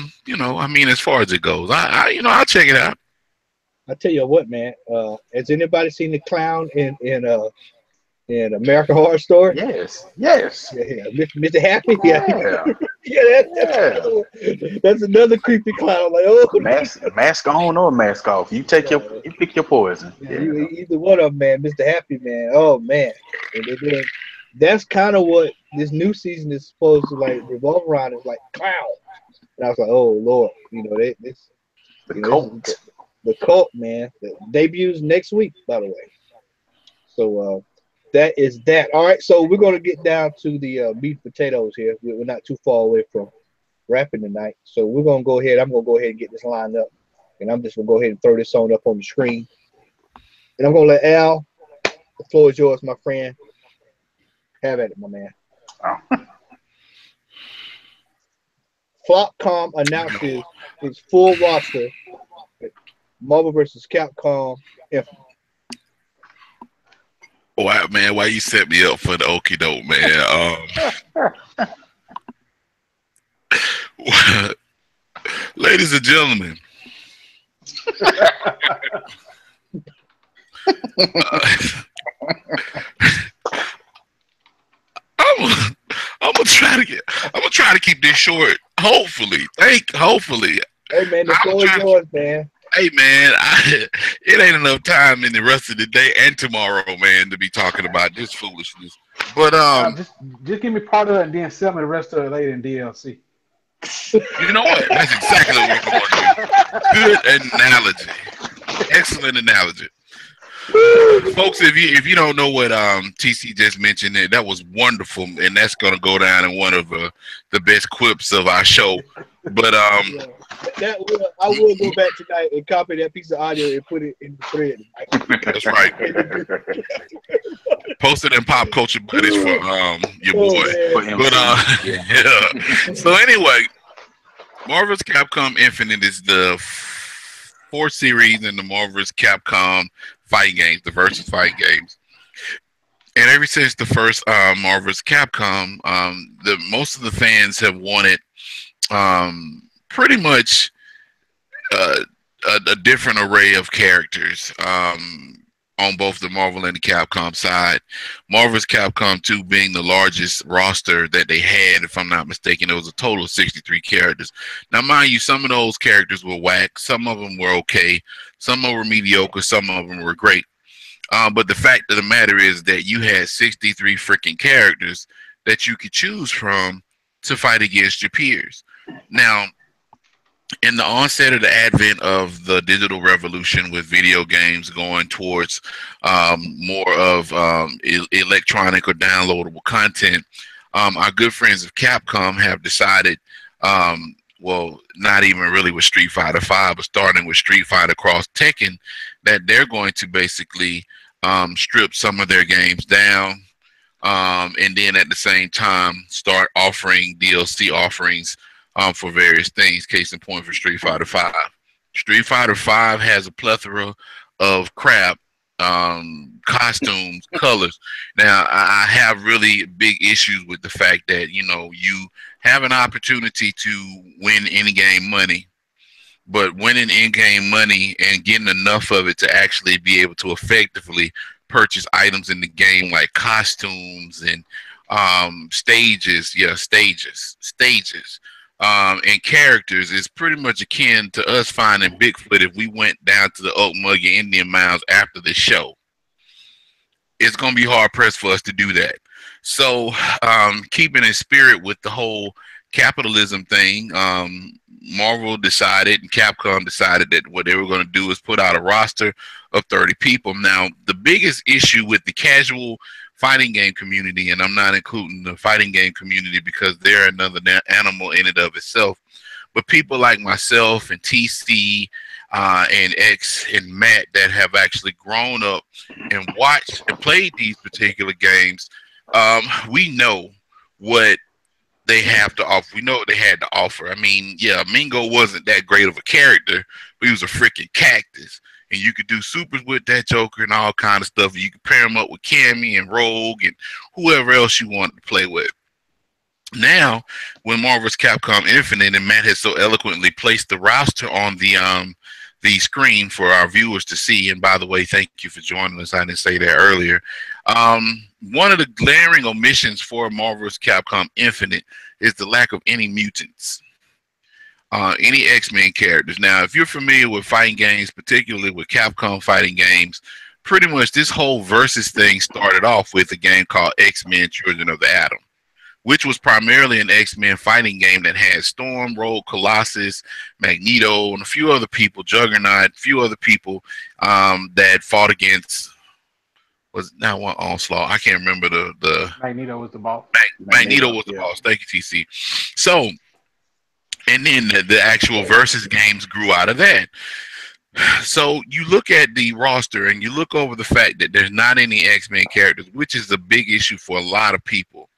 mean, as far as it goes, I'll check it out. I tell you what, man. Has anybody seen the clown in American Horror Story? Yes, yes, Yeah, yeah. Mr. Happy. Yeah, yeah, yeah. yeah. That's another creepy clown. Like, oh, Mask on or mask off. yeah, You pick your poison. yeah. Yeah. Either one of them, man. Mr. Happy, man. Oh man. And they doing. That's kind of what this new season is supposed to like revolve around. Is like clown. And I was like, oh Lord, this, The this is cult. the cult, man. The debuts next week, by the way. So that is that. All right, so we're gonna get down to the meat and potatoes here. We're not too far away from wrapping tonight, so we're gonna go ahead. I'm gonna go ahead and get this lined up, and I'm just gonna go ahead and throw this on up on the screen, and I'm gonna let Al. The floor is yours, my friend. Have at it, my man. Oh. Flopcom announces its full roster. Marvel vs. Capcom. Wow, man, why you set me up for the okie doke, man? Ladies and gentlemen, I'm gonna try to keep this short. Hopefully. Hey man, the floor is yours, man. Hey man, it ain't enough time in the rest of the day and tomorrow, man, to be talking about this foolishness. But just give me part of it and then sell me the rest of it later in DLC. you know what? That's exactly what we're going to do. Good analogy. Excellent analogy. Folks, if you don't know what TC just mentioned, that was wonderful, and that's going to go down in one of the best quips of our show. But I will go back tonight and copy that piece of audio and put it in the thread. That's right. Post it in Pop Culture Buddies for your boy. But yeah. So anyway, Marvel's Capcom Infinite is the 4th series in the Marvel's Capcom fighting games, the versus fight games. And ever since the first Marvel's Capcom, most of the fans have wanted pretty much a different array of characters on both the Marvel and the Capcom side. Marvel's Capcom 2 being the largest roster that they had, if I'm not mistaken. It was a total of 63 characters. Now, mind you, some of those characters were whack. Some of them were okay. Some of them were mediocre. Some of them were great. But the fact of the matter is that you had 63 freaking characters that you could choose from to fight against your peers. Now, in the onset of the advent of the digital revolution with video games going towards more of electronic or downloadable content, our good friends of Capcom have decided, well, not even really with Street Fighter V, but starting with Street Fighter Cross Tekken, that they're going to basically strip some of their games down, and then at the same time start offering DLC offerings for various things. Case in point for Street Fighter V. Street Fighter V has a plethora of crap, costumes, colors. Now, I have really big issues with the fact that, you have an opportunity to win in-game money, but winning in-game money and getting enough of it to actually be able to effectively purchase items in the game like costumes and stages, and characters is pretty much akin to us finding Bigfoot if we went down to the Okmulgee Indian Mounds after the show. It's going to be hard pressed for us to do that. So, keeping in spirit with the whole capitalism thing, Marvel decided and Capcom decided that what they were going to do is put out a roster of 30 people. Now, the biggest issue with the casual fighting game community, and I'm not including the fighting game community because they're another animal in and of itself, but people like myself and TC and X and Matt that have actually grown up and watched and played these particular games, we know what they have to offer. We know what they had to offer. I mean, yeah, Mingo wasn't that great of a character, but he was a freaking cactus. And you could do supers with that Joker and all kind of stuff. You could pair him up with Cammy and Rogue and whoever else you wanted to play with. Now, when Marvel's Capcom Infinite and Matt has so eloquently placed the roster on the the screen for our viewers to see. And by the way, thank you for joining us. I didn't say that earlier. One of the glaring omissions for Marvel vs. Capcom Infinite is the lack of any mutants, any X-Men characters. Now, if you're familiar with fighting games, particularly with Capcom fighting games, pretty much this whole versus thing started off with a game called X-Men Children of the Atom, which was primarily an X-Men fighting game that had Storm, Rogue, Colossus, Magneto, and a few other people, Juggernaut, a few other people that fought against, was not one Onslaught. I can't remember the Magneto was the boss. Magneto was the boss. Thank you, TC. So, and then the actual versus games grew out of that. So you look at the roster and you look over the fact that there's not any X-Men characters, which is a big issue for a lot of people.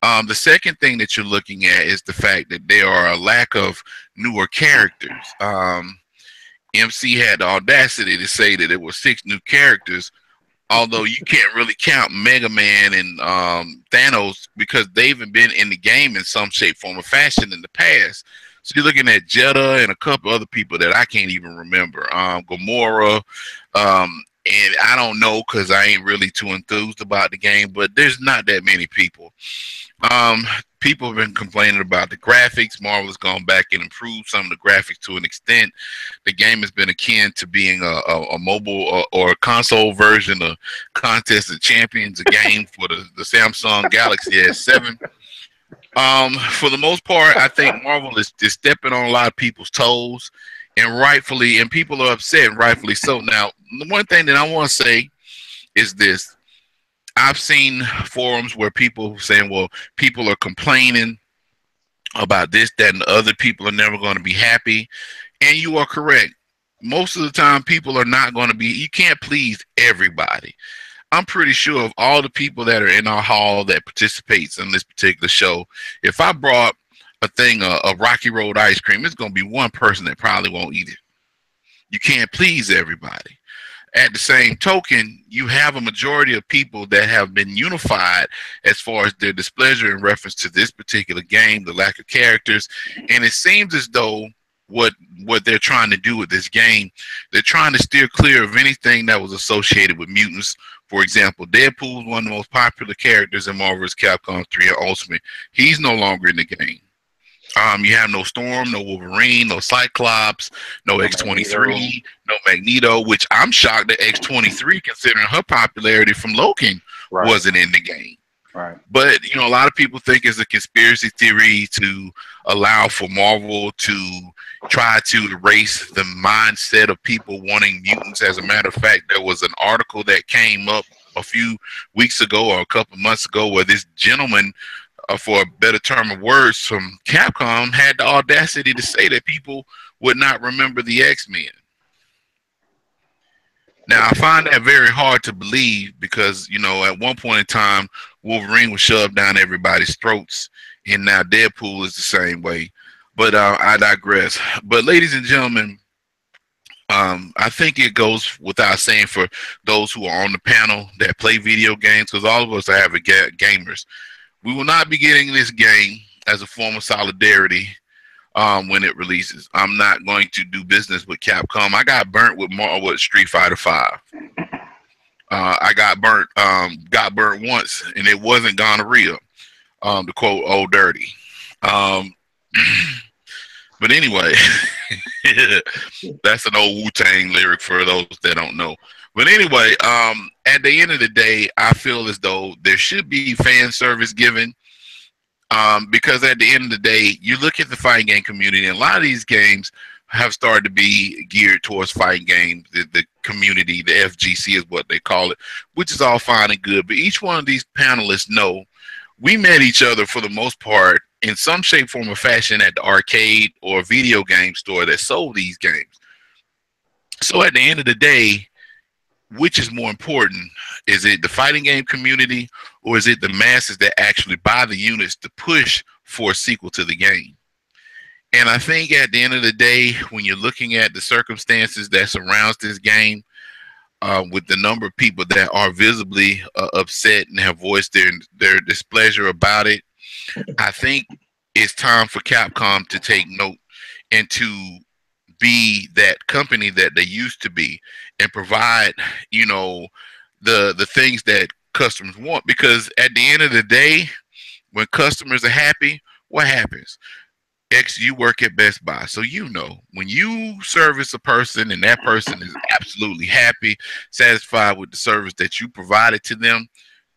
The second thing that you're looking at is the fact that there are a lack of newer characters. MC had the audacity to say that there were 6 new characters, although you can't really count Mega Man and Thanos because they've been in the game in some shape, form, or fashion in the past. So you're looking at Jeddah and a couple other people that I can't even remember. Gamora, and I don't know because I ain't really too enthused about the game, but there's not that many people. People have been complaining about the graphics. Marvel has gone back and improved some of the graphics to an extent. The game has been akin to being a mobile or a console version of Contest of Champions, a game for the Samsung Galaxy S7. For the most part, I think Marvel is stepping on a lot of people's toes, and rightfully, and people are upset, and rightfully so. Now, the one thing that I want to say is this. I've seen forums where people saying, well, people are complaining about this, that, and the other. People are never going to be happy. And you are correct. Most of the time, people are not going to be, you can't please everybody. I'm pretty sure of all the people that are in our hall that participates in this particular show, if I brought a thing of Rocky Road ice cream, it's going to be one person that probably won't eat it. You can't please everybody. At the same token, you have a majority of people that have been unified as far as their displeasure in reference to this particular game, the lack of characters. And it seems as though what they're trying to do with this game, they're trying to steer clear of anything that was associated with mutants. For example, Deadpool is one of the most popular characters in Marvel vs. Capcom 3 and Ultimate. He's no longer in the game. You have no Storm, no Wolverine, no Cyclops, no X-23, no Magneto, which I'm shocked that X-23, considering her popularity from Loki, wasn't in the game. Right. But, you know, a lot of people think it's a conspiracy theory to allow for Marvel to try to erase the mindset of people wanting mutants. As a matter of fact, there was an article that came up a few weeks ago or a couple months ago where this gentleman, for a better term of words, from Capcom had the audacity to say that people would not remember the X-Men. Now, I find that very hard to believe because, you know, at one point in time, Wolverine was shoved down everybody's throats, and now Deadpool is the same way. But I digress. But, ladies and gentlemen, I think it goes without saying for those who are on the panel that play video games, because all of us are avid gamers, we will not be getting this game as a form of solidarity when it releases. I'm not going to do business with Capcom. I got burnt with Street Fighter 5. I got burnt once, and it wasn't gonorrhea, to quote Old Dirty. But anyway, that's an old Wu-Tang lyric for those that don't know. But anyway, at the end of the day, I feel as though there should be fan service given, because at the end of the day, you look at the fighting game community, and a lot of these games have started to be geared towards fighting games. The community, the FGC is what they call it, which is all fine and good. But each one of these panelists know we met each other for the most part in some shape, form, or fashion at the arcade or video game store that sold these games. So at the end of the day, which is more important? Is it the fighting game community, or is it the masses that actually buy the units to push for a sequel to the game? And I think at the end of the day, when you're looking at the circumstances that surrounds this game, with the number of people that are visibly upset and have voiced their displeasure about it, I think it's time for Capcom to take note and to be that company that they used to be and provide, you know, the things that customers want. Because at the end of the day, when customers are happy, what happens? You work at Best Buy, so you know when you service a person and that person is absolutely happy, satisfied with the service that you provided to them,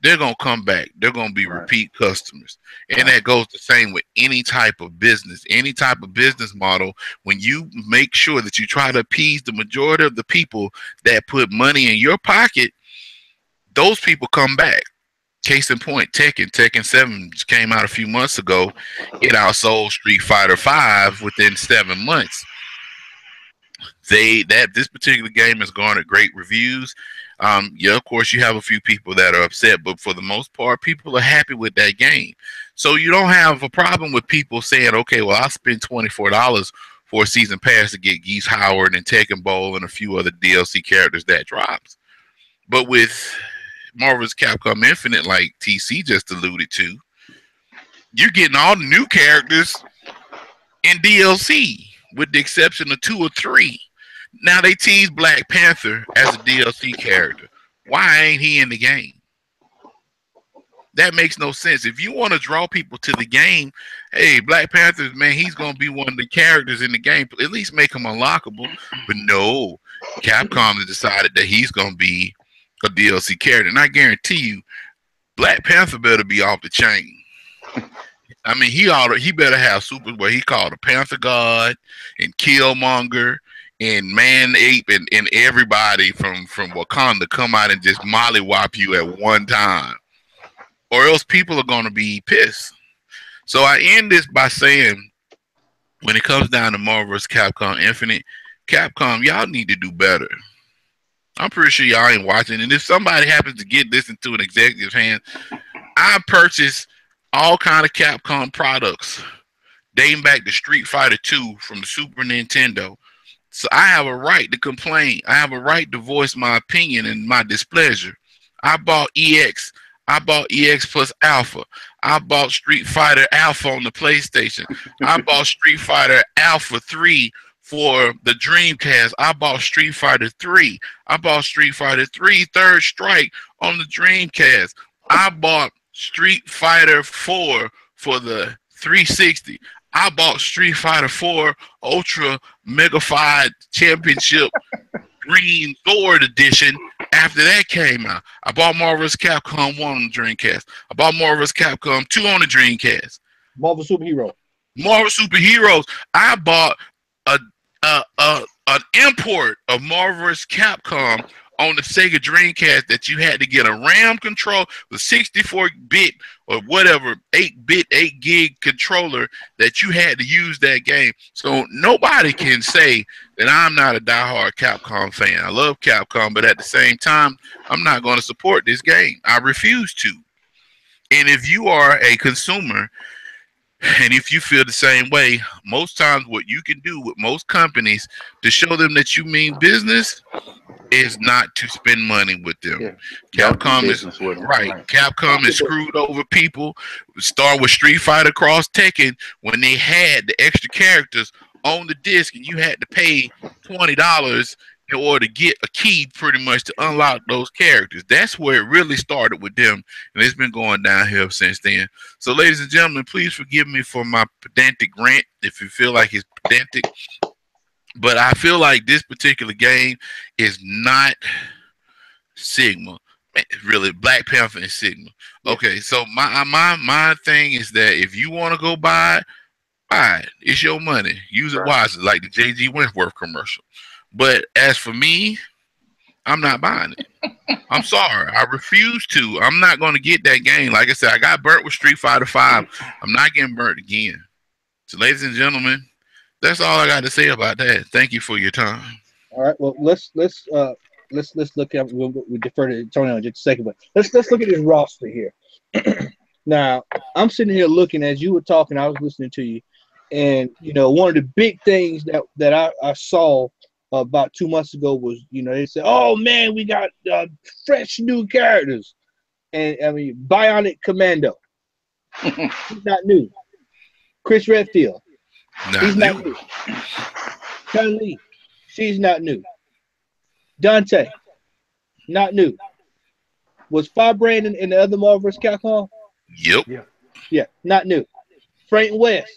they're gonna come back. They're gonna be Right. repeat customers, and that goes the same with any type of business, any type of business model. When you make sure that you try to appease the majority of the people that put money in your pocket, those people come back. Case in point, Tekken 7 just came out a few months ago. It outsold Street Fighter 5 within 7 months. This particular game has garnered great reviews. Yeah, of course, you have a few people that are upset, but for the most part, people are happy with that game. So you don't have a problem with people saying, "Okay, well, I'll spend $24 for a season pass to get Geese Howard and Tekken Bowl and a few other DLC characters that drops." But with Marvel's Capcom Infinite, like TC just alluded to, you're getting all the new characters in DLC, with the exception of 2 or 3. Now they tease Black Panther as a DLC character. Why ain't he in the game? That makes no sense. If you want to draw people to the game, hey, Black Panther, man, he's going to be one of the characters in the game. At least make him unlockable. But no, Capcom has decided that he's going to be a DLC character. And I guarantee you, Black Panther better be off the chain. I mean, he better have super what he called a Panther God and Killmonger and Man Ape and everybody from Wakanda come out and just mollywop you at one time. Or else people are going to be pissed. So I end this by saying, when it comes down to Marvel vs. Capcom Infinite, Capcom, y'all need to do better. I'm pretty sure y'all ain't watching. And if somebody happens to get this into an executive's hand, I purchased all kind of Capcom products dating back to Street Fighter 2 from the Super Nintendo. So I have a right to complain. I have a right to voice my opinion and my displeasure. I bought EX. I bought EX plus Alpha. I bought Street Fighter Alpha on the PlayStation. I bought Street Fighter Alpha 3 for the Dreamcast. I bought Street Fighter 3. I bought Street Fighter 3 Third Strike on the Dreamcast. I bought Street Fighter 4 for the 360. I bought Street Fighter 4 Ultra Megafied Championship Green Sword Edition after that came out. I bought Marvel vs. Capcom 1 on the Dreamcast. I bought Marvel vs. Capcom 2 on the Dreamcast. Marvel Superhero. Marvel Superheroes. I bought an import of Marvel vs. Capcom on the Sega Dreamcast that you had to get a RAM control with 64-bit or whatever 8-bit 8 gig controller that you had to use that game. So nobody can say that I'm not a diehard Capcom fan. I love Capcom, but at the same time, I'm not going to support this game. I refuse to. And if you are a consumer and if you feel the same way, most times what you can do with most companies to show them that you mean business is not to spend money with them. Yeah. Capcom is right. Capcom is screwed over people. Start with Street Fighter Cross Tekken when they had the extra characters on the disc and you had to pay $20 in order to get a key pretty much to unlock those characters. That's where it really started with them, and it's been going downhill since then. So ladies and gentlemen, please forgive me for my pedantic rant if you feel like it's pedantic. But I feel like this particular game is not Sigma. Really, Black Panther and Sigma. Okay, so my thing is that if you want to go buy it. It's your money. Use it wisely, like the J.G. Wentworth commercial. But as for me, I'm not buying it. I'm sorry. I refuse to. I'm not going to get that game. Like I said, I got burnt with Street Fighter 5. I'm not getting burnt again. So, ladies and gentlemen, that's all I got to say about that. Thank you for your time. All right. Well, let's look at. We defer to Tony in just a second, but let's look at this roster here. Now, I'm sitting here looking as you were talking. I was listening to you, and one of the big things that I saw about 2 months ago was they said, "Oh man, we got fresh new characters," and I mean Bionic Commando. He's not new. Chris Redfield. He's not new. Chun-Li, she's not new. Dante, not new. Was Firebrand in the other Marvel vs. Capcom? Yep. Yeah. Yeah, not new. Frank West,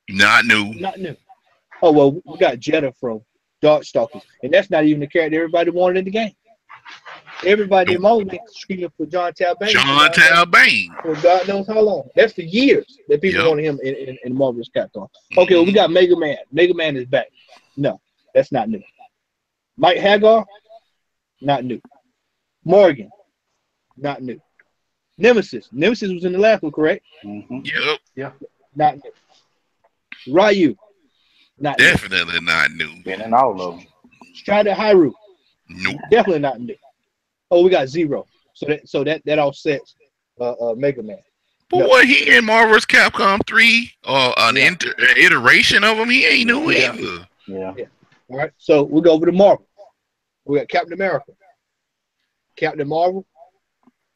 Not new. not new. Oh well, we got Jetta from Darkstalkers, and that's not even the character everybody wanted in the game. Everybody in Nope. Marvel been screaming for John Talbane John Talbane. for God knows how long. That's for years that people Yep. wanted him in Marvel vs. Capcom. Okay, well, we got Mega Man. Mega Man is back. No, that's not new. Mike Hagar, not new. Morgan, not new. Nemesis was in the last one, correct? Yep. Yeah. Not new. Ryu, not new. Definitely not new. Been in all of them. Strider Haru, Nope. definitely not new. Oh, we got Zero. So that offsets Mega Man. But No. what, he in Marvel vs. Capcom 3 or an Yeah. iteration of him? He ain't new Yeah. either. Yeah. All right. So we go over to Marvel. We got Captain America, Captain Marvel,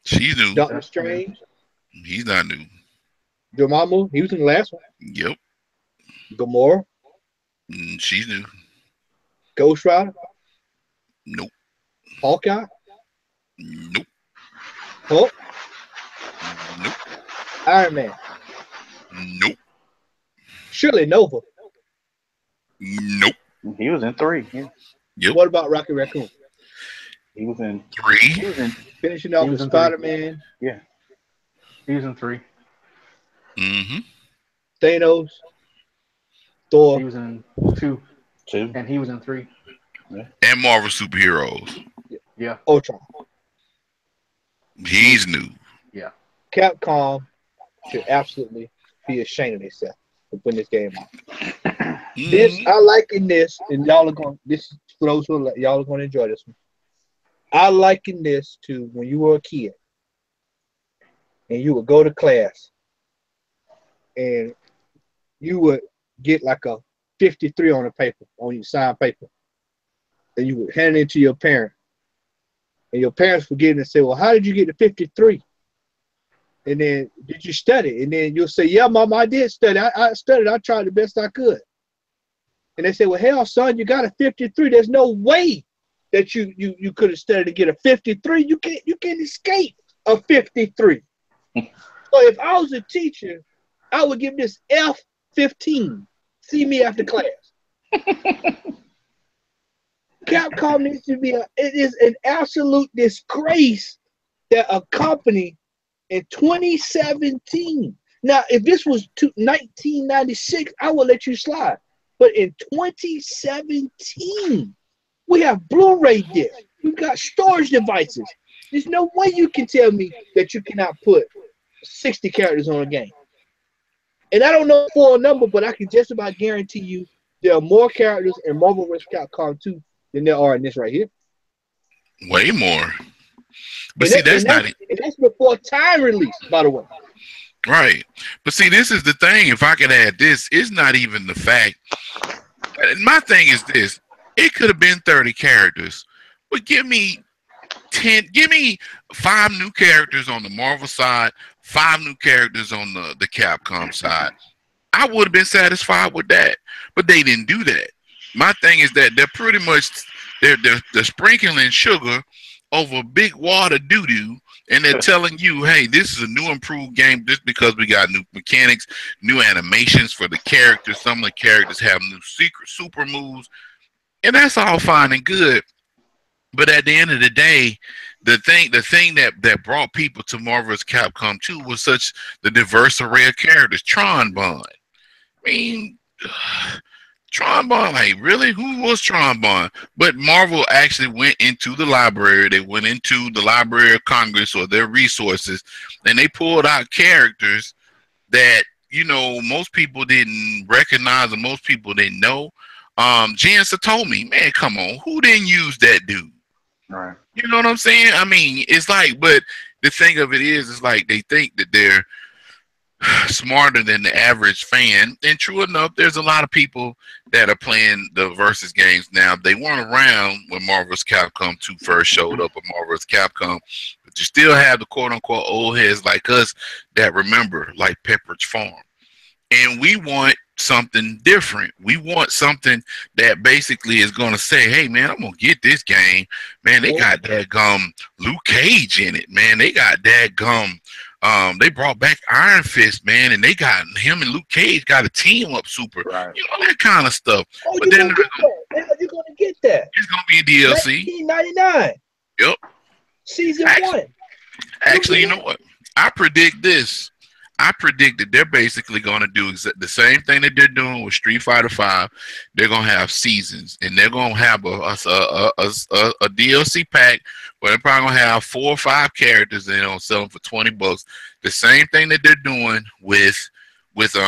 She's new. Doctor Strange, He's not new. Dormammu. He was in the last one. Yep. Gamora, She's new. Ghost Rider, Nope. Hawkeye, Nope. Hulk, Nope. Iron Man. Nope. Surely Nova. Nope. He was in 3. Yeah. Yep. What about Rocket Raccoon? He was in. 3. He was in. Finishing off He with was in three. Spider-Man, Yeah. He was in 3. Mm-hmm. Thanos, He Thor. was in 2, 2. and he was in 3. And Marvel superheroes. Yeah. Ultron. He's new. Capcom should absolutely be ashamed of themselves for putting this game out. This Mhm. I liken this, and y'all are going. This for those who y'all are going to enjoy this one. I liken this to when you were a kid, and you would go to class, and you would get like a 53 on the paper, on your signed paper, and you would hand it to your parent, and your parents would get it and say, "Well, how did you get the 53?" And then, did you study? And then you'll say, "Yeah, Mom, I did study. I studied. I tried the best I could." And they say, "Well, hell, son, you got a 53. There's no way that you could have studied to get a 53. You can't escape a 53." So if I was a teacher, I would give this F15. See me after class. Capcom needs to be it is an absolute disgrace that a company in 2017. Now, if this was 1996, I would let you slide. But in 2017, we have Blu-ray discs. We've got storage devices. There's no way you can tell me that you cannot put 60 characters on a game. And I don't know the full number, but I can just about guarantee you there are more characters in Marvel vs. Capcom 2 than there are in this right here. Way more. But And see, that's not it. And that's before time release, by the way. Right. But see, this is the thing. If I could add this, it's not even the fact. My thing is this. It could have been 30 characters, but give me 5 new characters on the Marvel side, 5 new characters on the Capcom side. I would have been satisfied with that. But they didn't do that. My thing is that they're pretty much they're sprinkling sugar over a big wad of doo-doo, and they're telling you, hey, this is a new improved game just because we got new mechanics, new animations for the characters. Some of the characters have new secret super moves, and that's all fine and good. But at the end of the day, the thing that brought people to Marvel vs. Capcom 2 was such the diverse array of characters. Tron Bond. I mean, Tron Bond, like, really? Who was Tron Bond? But Marvel actually went into the library. They went into the Library of Congress or their resources, and they pulled out characters that, most people didn't recognize and most people didn't know. Jen Satomi, man, come on. Who didn't use that dude? Right. You know what I'm saying? I mean, it's like, but the thing of it is, it's like they think that they're smarter than the average fan. And true enough, there's a lot of people that are playing the versus games now. They weren't around when Marvel vs. Capcom 2 first showed up, or Marvel vs. Capcom, but you still have the quote unquote old heads like us that remember, like Pepperidge Farm. and we want something different. We want something that basically is going to say, hey, man, I'm going to get this game. Man, they got that Luke Cage in it, man. They got that they brought back Iron Fist, man, and they got him and Luke Cage got a team up super. Right. You know, that kind of stuff. Oh, But then you're gonna get that. it's going to be in DLC. $19.99. Yep. Season 1. Actually, you know what? I predict this. I predict that they're basically going to do the same thing that they're doing with Street Fighter V. They're going to have seasons, and they're going to have a DLC pack where they're probably going to have 4 or 5 characters, and they're going to sell them for $20. The same thing that they're doing with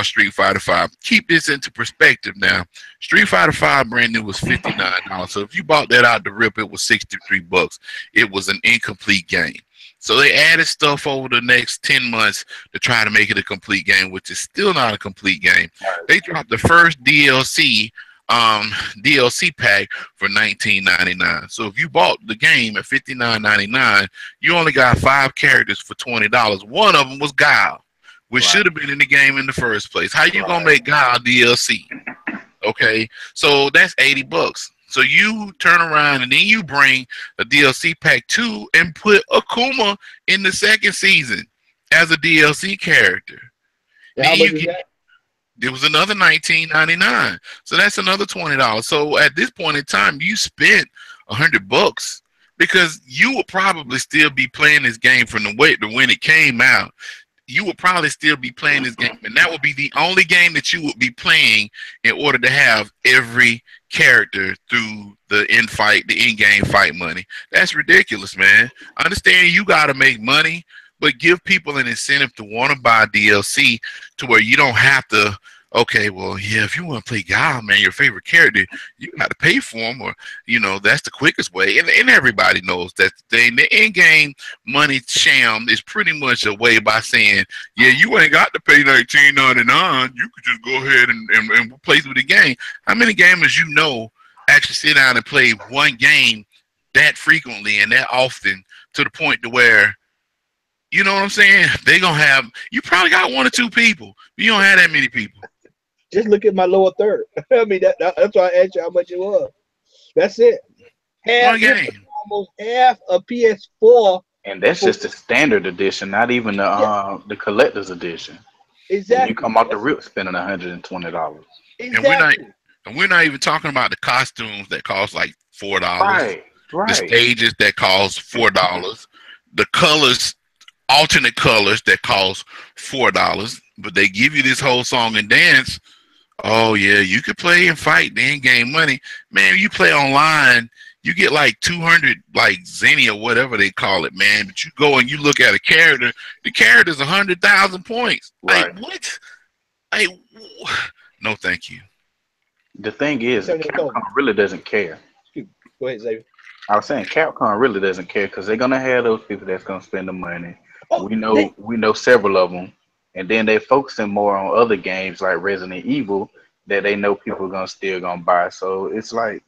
Street Fighter V. Keep this into perspective now. Street Fighter V brand new was $59. So if you bought that out the rip, it was $63. It was an incomplete game. So they added stuff over the next 10 months to try to make it a complete game, which is still not a complete game. They dropped the first DLC pack for $19.99. So if you bought the game at $59.99, you only got 5 characters for $20. One of them was Guile, which should have been in the game in the first place. How you gonna make Guile DLC? Okay, so that's $80. So you turn around and then you bring a DLC pack 2 and put Akuma in the second season as a DLC character. How much is that? It was another $19.99. So that's another $20. So at this point in time, you spent $100 because you would probably still be playing this game from when it came out. You would probably still be playing this game, and that would be the only game that you would be playing in order to have every character through the in-game fight money. That's ridiculous, man. I understand you got to make money, but give people an incentive to want to buy DLC to where you don't have to. Okay, well, yeah, if you want to play Guile, man, your favorite character, you got to pay for him, or that's the quickest way. And everybody knows that the in-game money sham is pretty much a way by saying, yeah, you ain't got to pay $19.99. You could just go ahead and play through the game. How many gamers actually sit down and play one game that frequently and that often to the point to where, you know what I'm saying? You probably got 1 or 2 people, but you don't have that many people. Just look at my lower third. I mean, that's why I asked you how much it was. That's it. Almost half a PS4. And that's just the standard edition, not even the collector's edition. Exactly. You come out the rip spending $120. Exactly. And we're not even talking about the costumes that cost like $4. Right. The stages that cost $4. The colors, alternate colors that cost $4. But they give you this whole song and dance. Oh yeah, you could play and fight, then gain money. Man, you play online, you get like 200 like Zenny or whatever they call it, man. But you go and you look at a character, the character's 100,000 points. Right. Like what? Like no, thank you. The thing is, Capcom really doesn't care. Go ahead, Xavier. I was saying Capcom really doesn't care because they're gonna have those people that's gonna spend the money. We know several of them. And then they're focusing more on other games like Resident Evil that they know people are still gonna buy. So it's like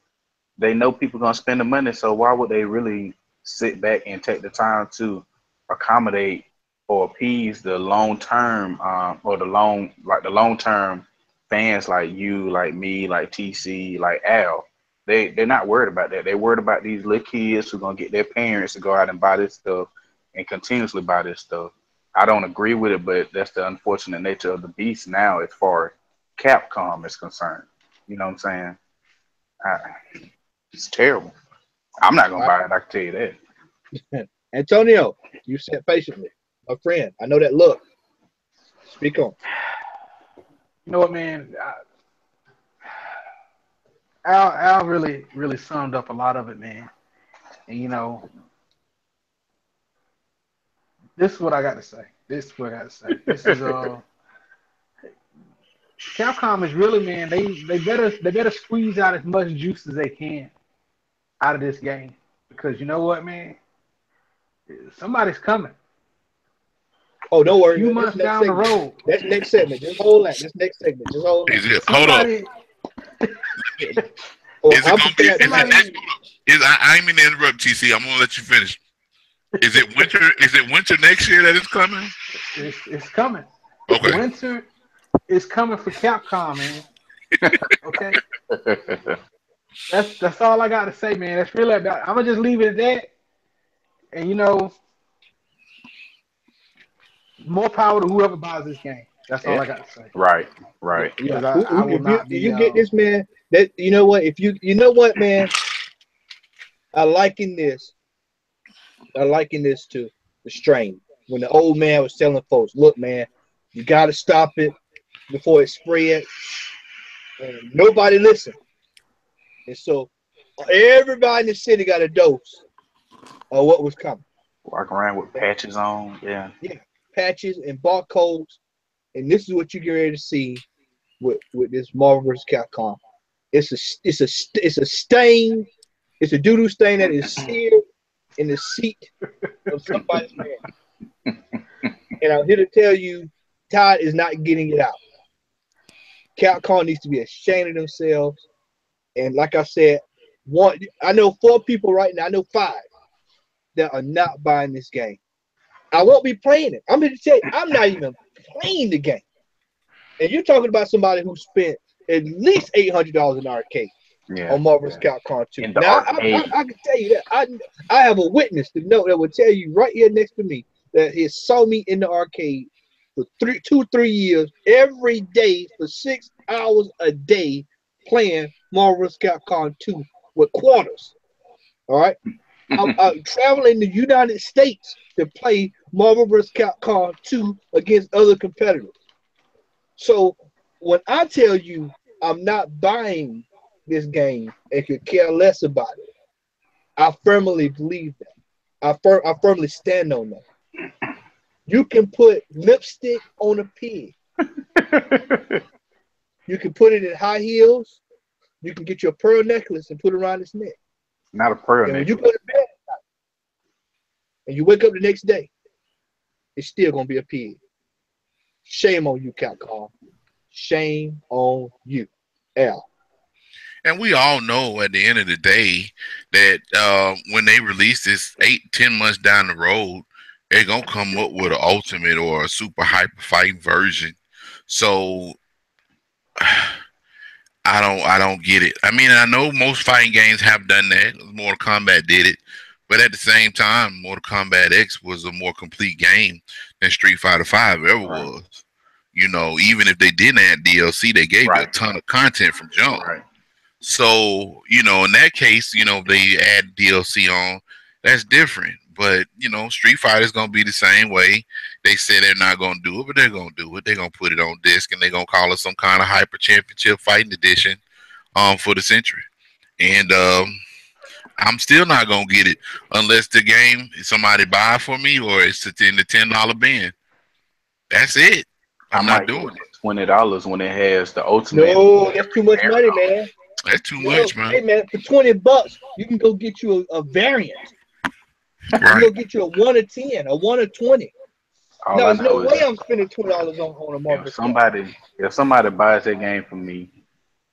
they know people are gonna spend the money. So why would they really sit back and take the time to accommodate or appease the long term or the long term fans like you, like me, like TC, like Al? They're not worried about that. They're worried about these little kids who are gonna get their parents to go out and buy this stuff and continuously buy this stuff. I don't agree with it, but that's the unfortunate nature of the beast now as far as Capcom is concerned. You know what I'm saying? It's terrible. I'm not going to buy it, I can tell you that. Antonio, you sat patiently. A friend. I know that look. Speak on. You know what, man? Al really, really summed up a lot of it, man. And, this is what I got to say. This is Capcom is really, man, they better squeeze out as much juice as they can out of this game. Because you know what, man? Somebody's coming. Oh, don't worry. A few months down the road. That's next segment. Just hold that. That's next segment. Just hold that. Hold up. I ain't mean to interrupt, TC. I'm gonna let you finish. Is it winter? Is it winter next year that it's coming? It's coming. Okay. Winter is coming for Capcom, man. Okay, that's all I got to say, man. That's really about. I'm gonna just leave it at that. And more power to whoever buys this game. That's all Yeah. I got to say. Right. Right. Yeah. Because I will If you not be. you get this, man, that you know what? If you know what, man, I liken this. I liken this to the strain when the old man was telling folks, "Look, man, you got to stop it before it spreads," and nobody listened. And so everybody in the city got a dose of what was coming. Walk around with patches on. Yeah. Yeah, patches and barcodes, and this is what you get ready to see with this Marvel vs. Capcom. It's a stain. It's a doo-doo stain that is seared in the seat of somebody's man. And I'm here to tell you, Todd is not getting it out. Capcom needs to be ashamed of themselves. And like I said, I know 4 people right now. I know 5 that are not buying this game. I won't be playing it. I'm here to tell you, I'm not even playing the game. And you're talking about somebody who spent at least $800 in arcade on Marvel's Capcom 2. Now, I can tell you that. I have a witness to know that will tell you right here next to me that he saw me in the arcade for 3 years, every day for 6 hours a day playing Marvel's Capcom 2 with quarters. All right? I'm traveling the United States to play Marvel vs. Capcom 2 against other competitors. So when I tell you I'm not buying this game and could care less about it, I firmly believe that. I firmly stand on that. You can put lipstick on a pig. You can put it in high heels. You can get your pearl necklace and put it around its neck. Not a pearl And when necklace. you go to bed and you wake up the next day, it's still gonna be a pig. Shame on you, Capcom. Shame on you, Al. And we all know at the end of the day that when they release this 8-10 months down the road, they're gonna come up with an ultimate or a super hyper fight version. So I don't get it. I mean, I know most fighting games have done that. Mortal Kombat did it, but at the same time, Mortal Kombat X was a more complete game than Street Fighter V ever was. You know, even if they didn't add DLC, they gave you a ton of content from jump. Right. So, you know, in that case, you know, if they add DLC on, that's different. But, you know, Street Fighter is going to be the same way. They say they're not going to do it, but they're going to do it. They're going to put it on disc and they're going to call it some kind of Hyper Championship Fighting Edition for the Century. And I'm still not going to get it unless the game somebody buy for me or it's in the $10 bin. That's it. I'm not doing it. $20 when it has the ultimate. No, that's too much money, man. That's too much, man. Hey, man, for $20, you can go get you a variant. You can go get you a 1 of 10, a 1 of 20. No, there's no way I'm spending $20 on a Marvel. If somebody buys that game from me,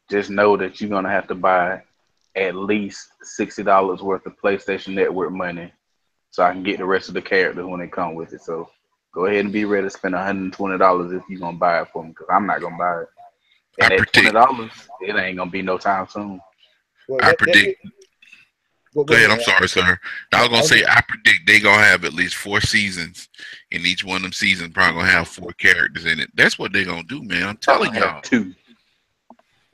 just know that you're gonna have to buy at least $60 worth of PlayStation Network money, so I can get the rest of the characters when they come with it. So go ahead and be ready to spend $120 if you're gonna buy it for me, because I'm not gonna buy it. And at $20, it ain't gonna be no time soon. Well, I predict. Go ahead. I'm sorry, sir. I was gonna say I predict they gonna have at least 4 seasons, and each one of them seasons probably gonna have 4 characters in it. That's what they're gonna do, man. I'm telling y'all. 2.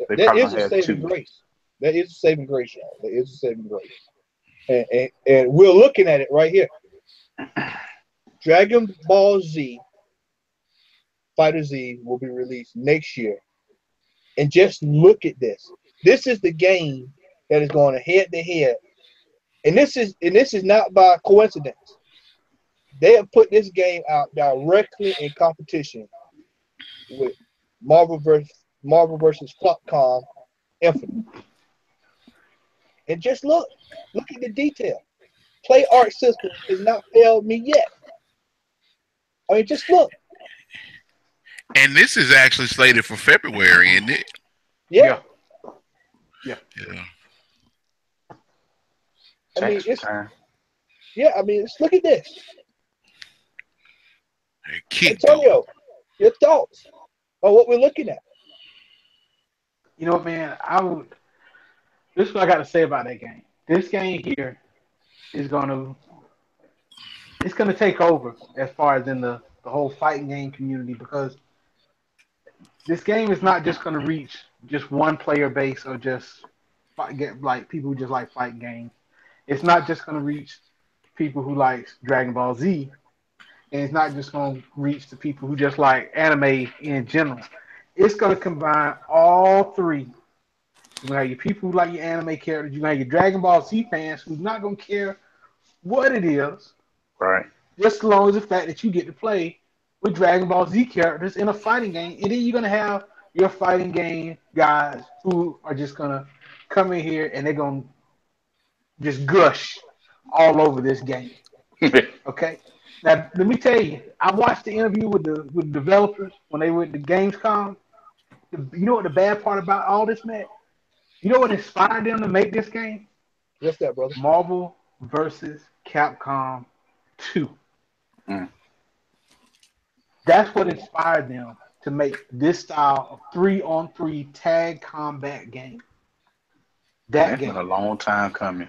That is a saving grace. That is a saving grace, y'all. That is a saving grace. And we're looking at it right here. Dragon Ball Z, Fighter Z will be released next year. And just look at this. This is the game that is going head to head. And this is not by coincidence. They have put this game out directly in competition with Marvel versus Flopcom Infinite. And just look at the detail. Play Art System has not failed me yet. I mean, just look. And this is actually slated for February, isn't it? Yeah. I mean, look at this. Hey, Antonio, your thoughts or what we're looking at. You know what, man? This is what I got to say about that game. This game here is it's gonna take over as far as in the whole fighting game community, because this game is not just gonna reach just one player base or just get like people who just like fighting games. It's not just gonna reach people who like Dragon Ball Z, and it's not just gonna reach the people who just like anime in general. It's gonna combine all three. You're gonna have your people who like your anime characters. You're gonna have your Dragon Ball Z fans who's not gonna care what it is, Right. just as long as the fact that you get to play with Dragon Ball Z characters in a fighting game. And then you're gonna have your fighting game guys who are just gonna come in here and they're gonna just gush all over this game. Okay. Now let me tell you, I watched the interview with the developers when they went to Gamescom. You know what the bad part about all this, Matt? You know what inspired them to make this game? What's that, brother? Marvel versus Capcom 2. Mm. That's what inspired them to make this style of 3-on-3 tag combat game. That's been a long time coming.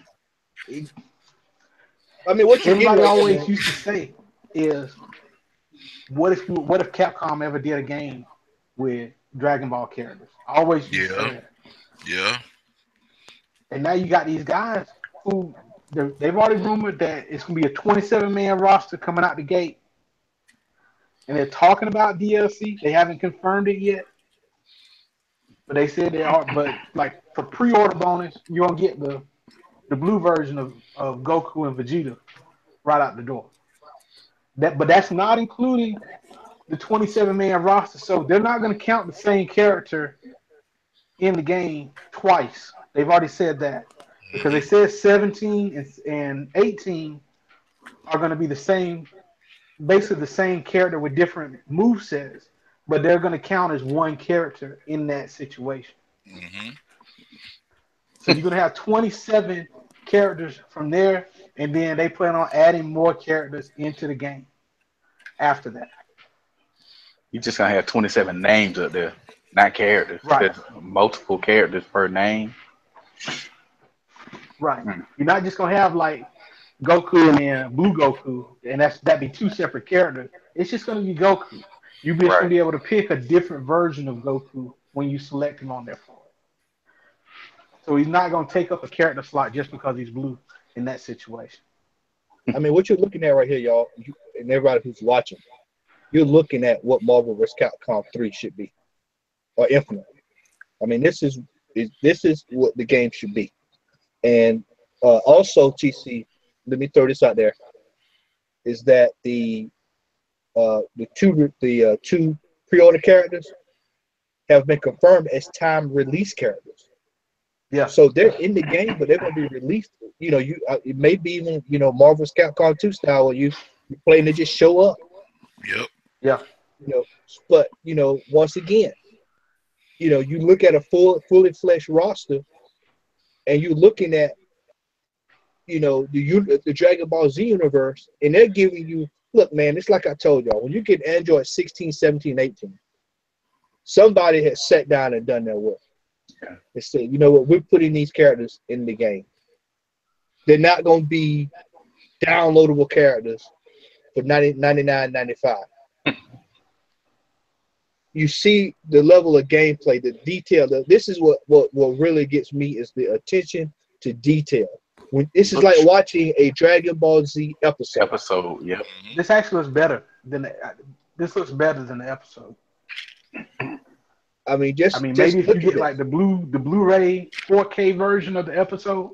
I mean, what you Everybody getting always right used to say is, what if Capcom ever did a game with Dragon Ball characters? I always used to say that. Yeah. And now you got these guys who they've already rumored that it's going to be a 27-man roster coming out the gate. And they're talking about DLC. They haven't confirmed it yet. But they said they are. But like for pre-order bonus, you're going to get the blue version of Goku and Vegeta right out the door. But that's not including the 27-man roster. So they're not going to count the same character in the game twice. They've already said that. Because they said 17 and 18 are going to be the same, basically the same character with different movesets, but they're going to count as one character in that situation. Mm-hmm. So you're going to have 27 characters from there, and then they plan on adding more characters into the game after that. You just gonna have 27 names up there, not characters. Right. There's multiple characters per name. Right. You're not just going to have like Goku and then Blue Goku, and that'd be two separate characters. It's just going to be Goku. You're just going to be able to pick a different version of Goku when you select him on there for it. So he's not going to take up a character slot just because he's blue in that situation. I mean, what you're looking at right here, y'all, and everybody who's watching, you're looking at what Marvel vs. Capcom 3 should be, or Infinite. I mean, this is what the game should be. And also, TC, let me throw this out there, is that the two pre-order characters have been confirmed as time release characters. Yeah. So they're in the game, but they're going to be released. You know, it may be even Marvel's Capcom 2 style where you play and they just show up. Yep. Yeah. But once again, you look at a fully fleshed roster, and you're looking at the Dragon Ball Z universe, and they're giving you, look, man, it's like I told y'all, when you get Android 16, 17, 18, somebody has sat down and done their work. Yeah. They said, you know what, we're putting these characters in the game. They're not going to be downloadable characters for $99.95. You see the level of gameplay, the detail. This is what really gets me, is the attention to detail. This is like watching a Dragon Ball Z episode. Yeah. This actually looks better than the episode. I mean, maybe if you get like the Blu-ray 4K version of the episode,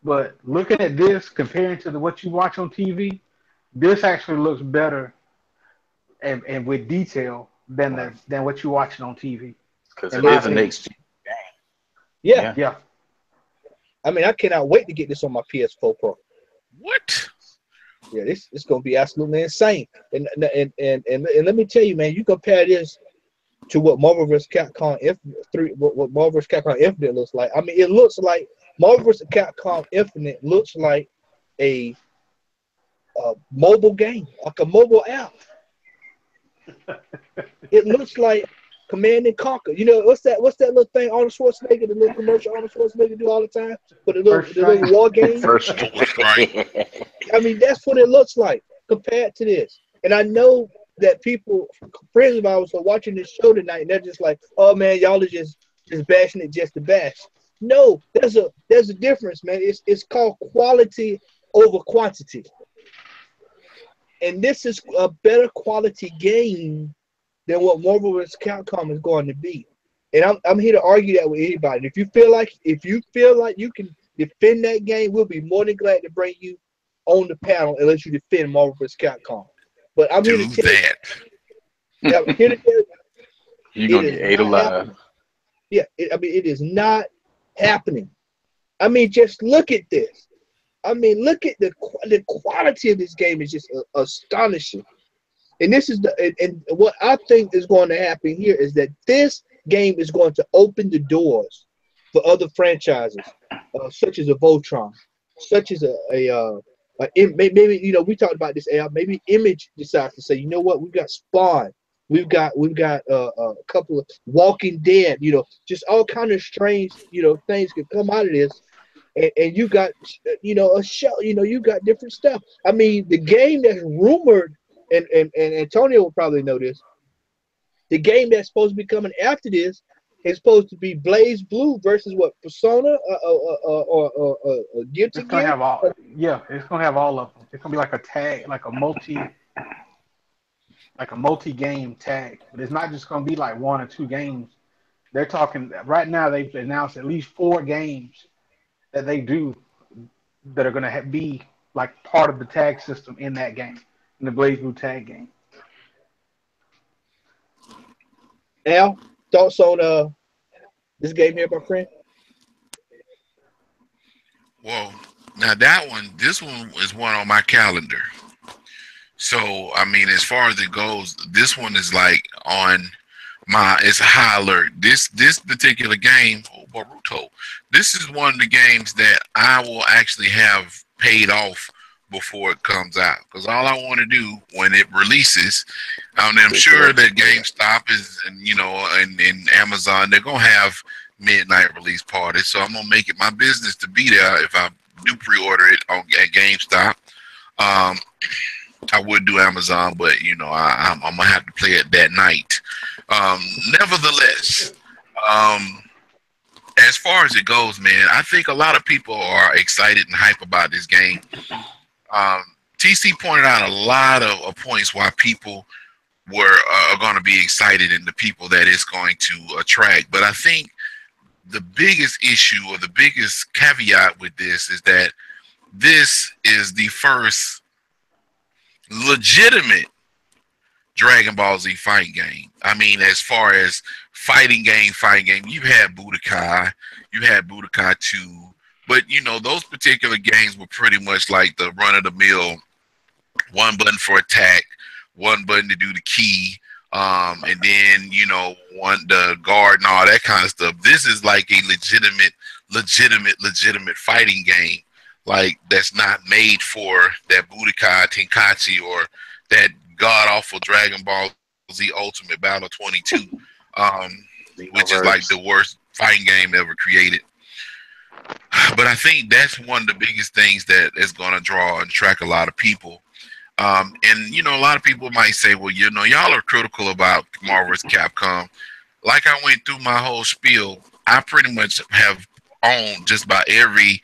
but looking at this comparing to what you watch on TV, this actually looks better and with detail than what you're watching on TV. Because it is a next gen game. Yeah. I mean, I cannot wait to get this on my PS4 Pro. What? Yeah, this is going to be absolutely insane. And let me tell you, man, you compare this to what Marvel vs. Capcom what Marvel vs. Capcom Infinite looks like. I mean, it looks like Marvel vs. Capcom Infinite looks like a mobile game, like a mobile app. It looks like Command and Conquer. You know what's that? What's that little thing Arnold Schwarzenegger, the little commercial Arnold Schwarzenegger do all the time for First the little strike. war game? First, Right. I mean, that's what it looks like compared to this. And I know that people, friends of ours, are watching this show tonight, and they're just like, "Oh man, y'all are just bashing it just to bash." No, there's a difference, man. It's called quality over quantity, and this is a better quality game than what Marvel vs. Capcom is going to be. And I'm here to argue that with anybody. And if you feel like you can defend that game, we'll be more than glad to bring you on the panel and let you defend Marvel vs. Capcom. But I'm here Do to tell you, that. yeah, I'm here to tell you, you're it gonna is get ate not alive. happening. Yeah, I mean, it is not happening. I mean, just look at this. I mean, look at the quality of this game is just astonishing. And this is and what I think is going to happen here is that this game is going to open the doors for other franchises, such as a Voltron, such as maybe we talked about this. Maybe Image decides to say, you know what, we've got Spawn, we've got a couple of Walking Dead, just all kind of strange things could come out of this. And you got a show, you got different stuff. I mean, the game that's rumored, and Antonio will probably know this. The game that's supposed to be coming after this is supposed to be Blaze Blue versus what, Persona or Guilty It's gonna Gear. have all. Yeah, it's gonna have all of them. It's gonna be like a tag, like a multi-game tag. But it's not just gonna be like one or two games. They're talking right now. They've announced at least 4 games that they do that are gonna be like part of the tag system in that game, in the Blaze Blue tag game. Al, thoughts on this game here, my friend? Well, now this one is one on my calendar. So, I mean, as far as it goes, this one is like on it's a high alert. This particular game, oh, Boruto, this is one of the games that I will actually have paid off before it comes out. Because all I want to do when it releases, I'm sure that GameStop is, and Amazon, they're gonna have midnight release parties. So I'm gonna make it my business to be there if I do pre-order it at GameStop. I would do Amazon, but I'm gonna have to play it that night. Nevertheless, as far as it goes, man, I think a lot of people are excited and hype about this game. TC pointed out a lot of points why people are going to be excited and the people that it's going to attract. But I think the biggest issue or the biggest caveat with this is that this is the first legitimate Dragon Ball Z fighting game. I mean, as far as fighting game, you've had Budokai, you had Budokai 2, but those particular games were pretty much like the run of the mill, one button for attack, one button to do the key, and then the guard and all that kind of stuff. This is like a legitimate fighting game, like that's not made for that Budokai Tenkaichi or that god awful Dragon Ball Z Ultimate Battle 22, which is like the worst fighting game ever created. But I think that's one of the biggest things that is going to draw and attract a lot of people. And a lot of people might say, well, y'all are critical about Marvel vs. Capcom. Like I went through my whole spiel, I pretty much have owned just about every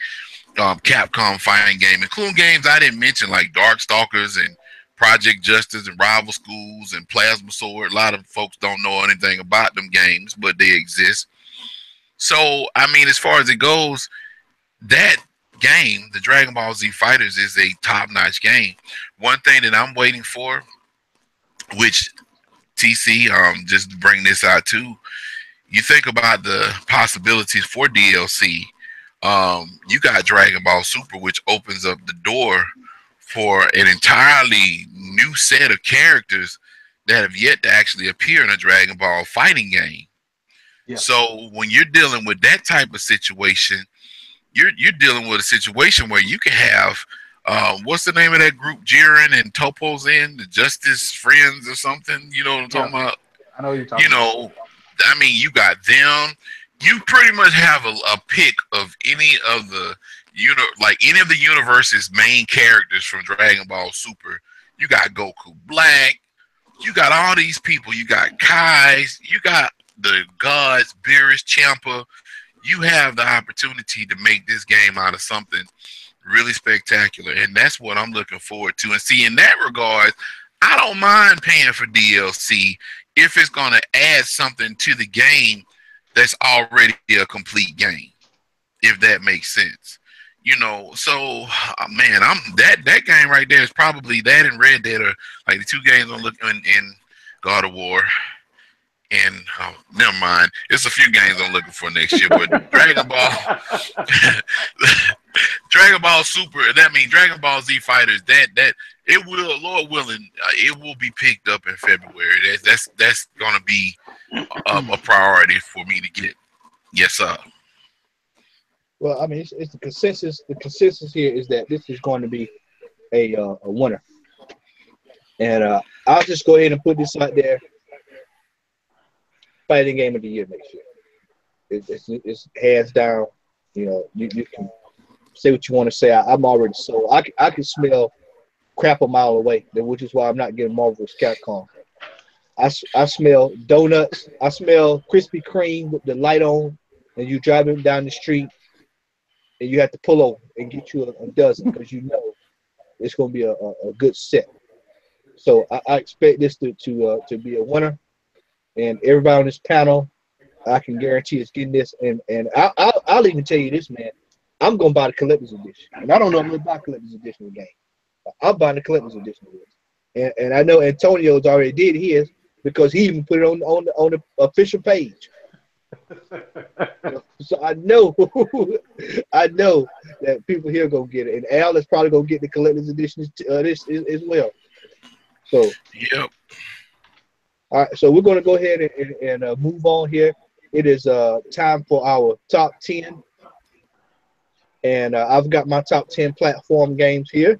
Capcom fighting game, including games I didn't mention like Darkstalkers and Project Justice and Rival Schools and Plasma Sword. A lot of folks don't know anything about them games, but they exist. So, I mean, as far as it goes, that game, the Dragon Ball Z Fighters, is a top-notch game. One thing that I'm waiting for, which TC, just to bring this out too, you think about the possibilities for DLC. You got Dragon Ball Super, which opens up the door for an entirely new set of characters that have yet to actually appear in a Dragon Ball fighting game. Yeah. So when you're dealing with that type of situation, you're dealing with a situation where you can have what's the name of that group Jiren and Topo's in, the Justice Friends or something? You know what I'm talking about? I know what you're talking about. I mean, you got them. You pretty much have a pick of any of the like any of the universe's main characters from Dragon Ball Super. You got Goku Black. You got all these people. You got Kai's. You got the gods, Beerus, Champa. You have the opportunity to make this game out of something really spectacular, and that's what I'm looking forward to. And see, in that regard, I don't mind paying for DLC if it's going to add something to the game that's already a complete game, if that makes sense. So man, I'm that game right there is probably that and Red Dead are like the two games I'm looking in God of War. And never mind, it's a few games I'm looking for next year, but Dragon Ball, Dragon Ball Super, that means Dragon Ball Z Fighters. That it will, Lord willing, it will be picked up in February. That's gonna be a priority for me to get. Yes, sir. Well, I mean, it's the consensus. The consensus here is that this is going to be a winner, and I'll just go ahead and put this out there. Fighting game of the year next year. It's hands down. You can say what you want to say. I'm already sold. I can smell crap a mile away, which is why I'm not getting Marvel vs. Capcom. I smell donuts. I smell Krispy Kreme with the light on, and you driving down the street, and you have to pull over and get you a dozen because it's going to be a good set. So I expect this to be a winner. And everybody on this panel, I can guarantee is getting this. And I'll even tell you this, man. I'm gonna buy the collector's edition, and I don't know if I'm gonna buy collector's edition of the game. I'm buying the collector's edition of this, and I know Antonio's already did his because he even put it on the official page. So I know that people here gonna get it, and Al is probably gonna get the collector's edition this as well. So yep. All right, so we're going to go ahead and move on here. It is time for our top 10. And I've got my top 10 platform games here.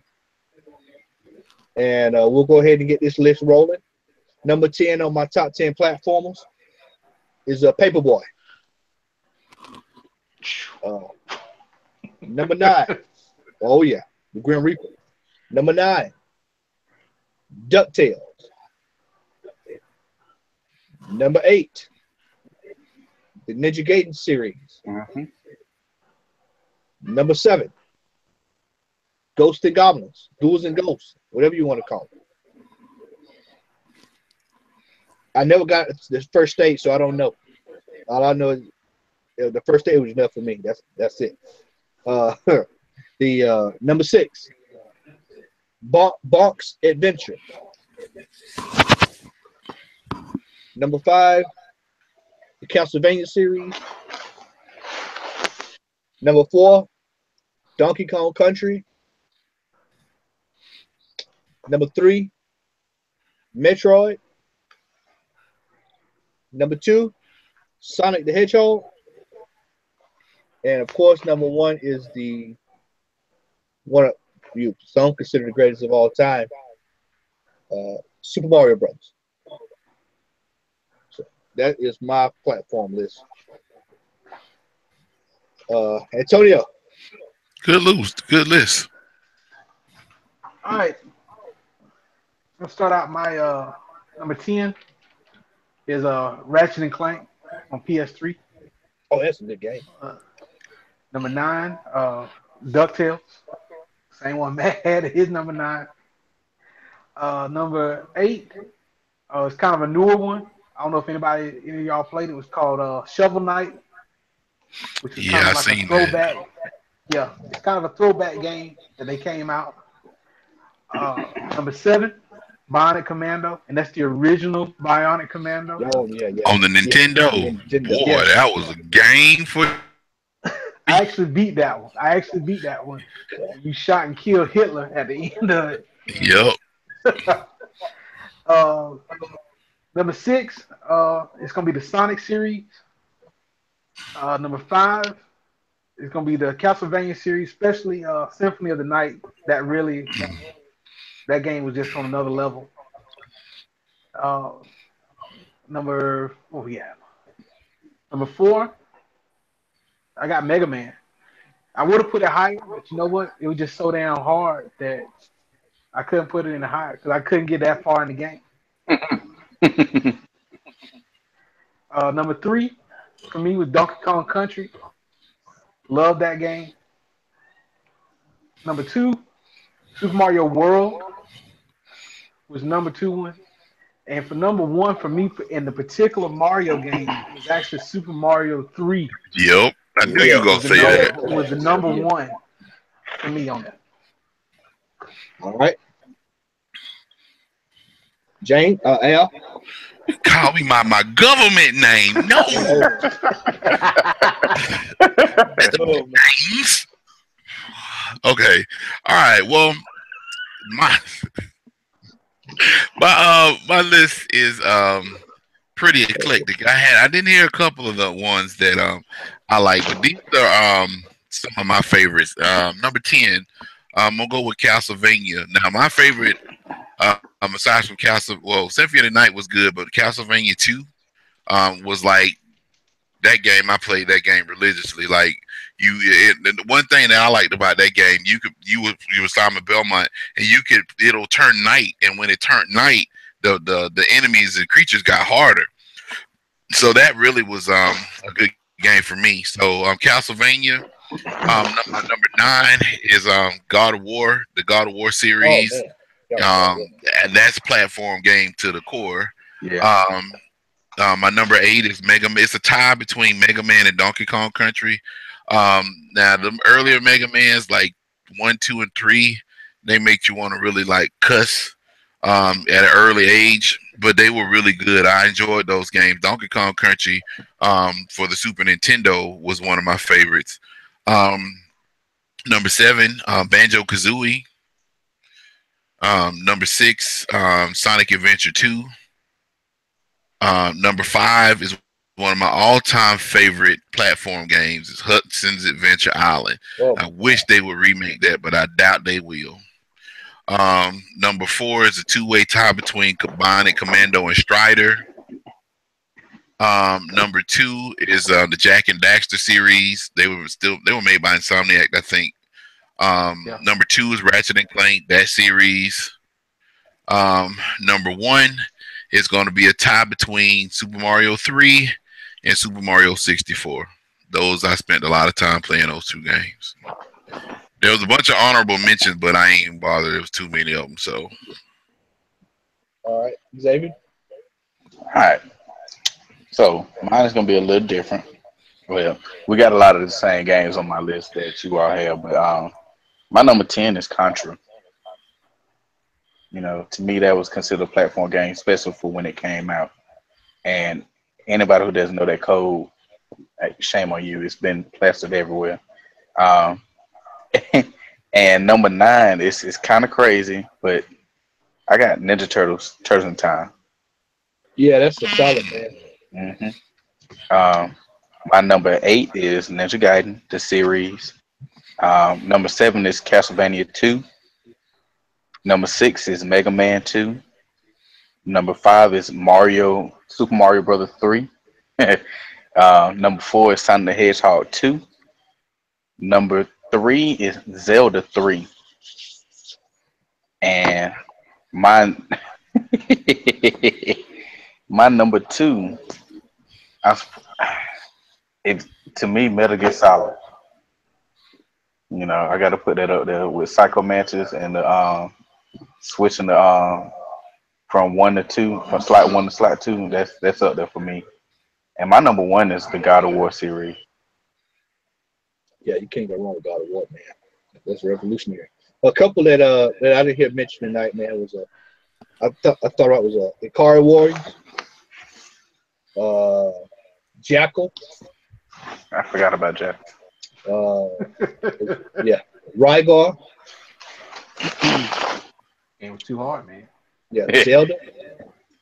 And we'll go ahead and get this list rolling. Number 10 on my top 10 platformers is Paperboy. Number 9. Oh, yeah, the Grim Reaper. Number 9, DuckTales. Number 8, the Ninja Gaiden series. Mm-hmm. Number 7, Ghosts and Goblins, Ghouls and Ghosts, whatever you want to call it. I never got the first stage, so I don't know. All I know is the first stage was enough for me. That's it. The number 6, Bonk's Adventure. Number 5, the Castlevania series. Number 4, Donkey Kong Country. Number 3, Metroid. Number 2, Sonic the Hedgehog. And of course, number 1 is some consider the greatest of all time, Super Mario Bros. That is my platform list. Antonio. Good list. All right. Let's start out my number 10 is Ratchet and Clank on PS3. Oh, that's a good game. Number 9, DuckTales. Same one Matt had his number 9. Number 8, it's kind of a newer one. I don't know if any of y'all played it. It was called Shovel Knight, which is kind of like a throwback. That. Yeah, it's kind of a throwback game that they came out. Number 7, Bionic Commando, and that's the original Bionic Commando. Oh yeah. On the Nintendo. Yeah. Boy, that was a game for. I actually beat that one. You shot and killed Hitler at the end of it. Yep. Number 6, it's gonna be the Sonic series. Number 5 is gonna be the Castlevania series, especially Symphony of the Night. That game was just on another level. Number 4, Number 4, I got Mega Man. I would have put it higher, but you know what? It was just so damn hard that I couldn't put it in the higher because I couldn't get that far in the game. Number 3 for me was Donkey Kong Country. Love that game. Number 2, Super Mario World was number 2 one. And for number 1 for me in the particular Mario game was actually Super Mario 3 Yep. I knew you Yeah. were gonna was the say number that. was the number 1 for me on that. All right. Jane, Al. Call me my government name. No. Names. Okay. All right. Well, my my list is pretty eclectic. I didn't hear a couple of the ones that I like, but these are some of my favorites. Number 10, I'm gonna go with Castlevania. Now my favorite, aside from Symphony of the Night was good, but Castlevania 2 was like that game. I played that game religiously. Like the one thing that I liked about that game, you were Simon Belmont, and it'll turn night, and when it turned night, the enemies and creatures got harder. So that really was a good game for me. So Castlevania. My number 9 is God of War, the God of War series. Oh, man. And that's platform game to the core. Yeah. My number 8 is Mega Man. It's a tie between Mega Man and Donkey Kong Country. Now the earlier Mega Mans like 1, 2, and 3, they make you want to really like cuss at an early age, but they were really good. I enjoyed those games. Donkey Kong Country for the Super Nintendo was one of my favorites. Number 7, Banjo Kazooie. Number 6, Sonic Adventure 2. Number 5 is one of my all-time favorite platform games. Is Hudson's Adventure Island. Oh. I wish they would remake that, but I doubt they will. Number 4 is a two-way tie between Bionic Commando and Strider. Number 2 is the Jack and Daxter series. They were made by Insomniac, I think. Number 2 is Ratchet and Clank, that series. Number 1 is going to be a tie between Super Mario 3 and Super Mario 64. Those I spent a lot of time playing those 2 games. There was a bunch of honorable mentions, but I ain't even bothered. There was too many of them. So, all right, Xavier. All right. So mine is gonna be a little different. Well, we got a lot of the same games on my list that you all have, but my number 10 is Contra. You know, to me that was considered a platform game, especially for when it came out. And anybody who doesn't know that code, shame on you. It's been plastered everywhere. And number 9 is kind of crazy, but I got Ninja Turtles in Time. Yeah, that's a solid man. My number 8 is Ninja Gaiden, the series. Number 7 is Castlevania 2. Number 6 is Mega Man 2. Number 5 is Super Mario Brothers 3. Number 4 is Sonic the Hedgehog 2. Number 3 is Zelda 3. And my number 2, to me, Metal Gear Solid. You know, I got to put that up there with Psycho Mantis and the switching the from 1 to 2, from slot 1 to slot 2. That's up there for me. And my number 1 is the God of War series. Yeah, you can't go wrong with God of War, man. That's revolutionary. A couple that I didn't hear mentioned tonight, man, was I thought it was Ikari Warriors, Jackal. I forgot about Jack. Yeah, Rygar. It was too hard, man. Yeah, Zelda.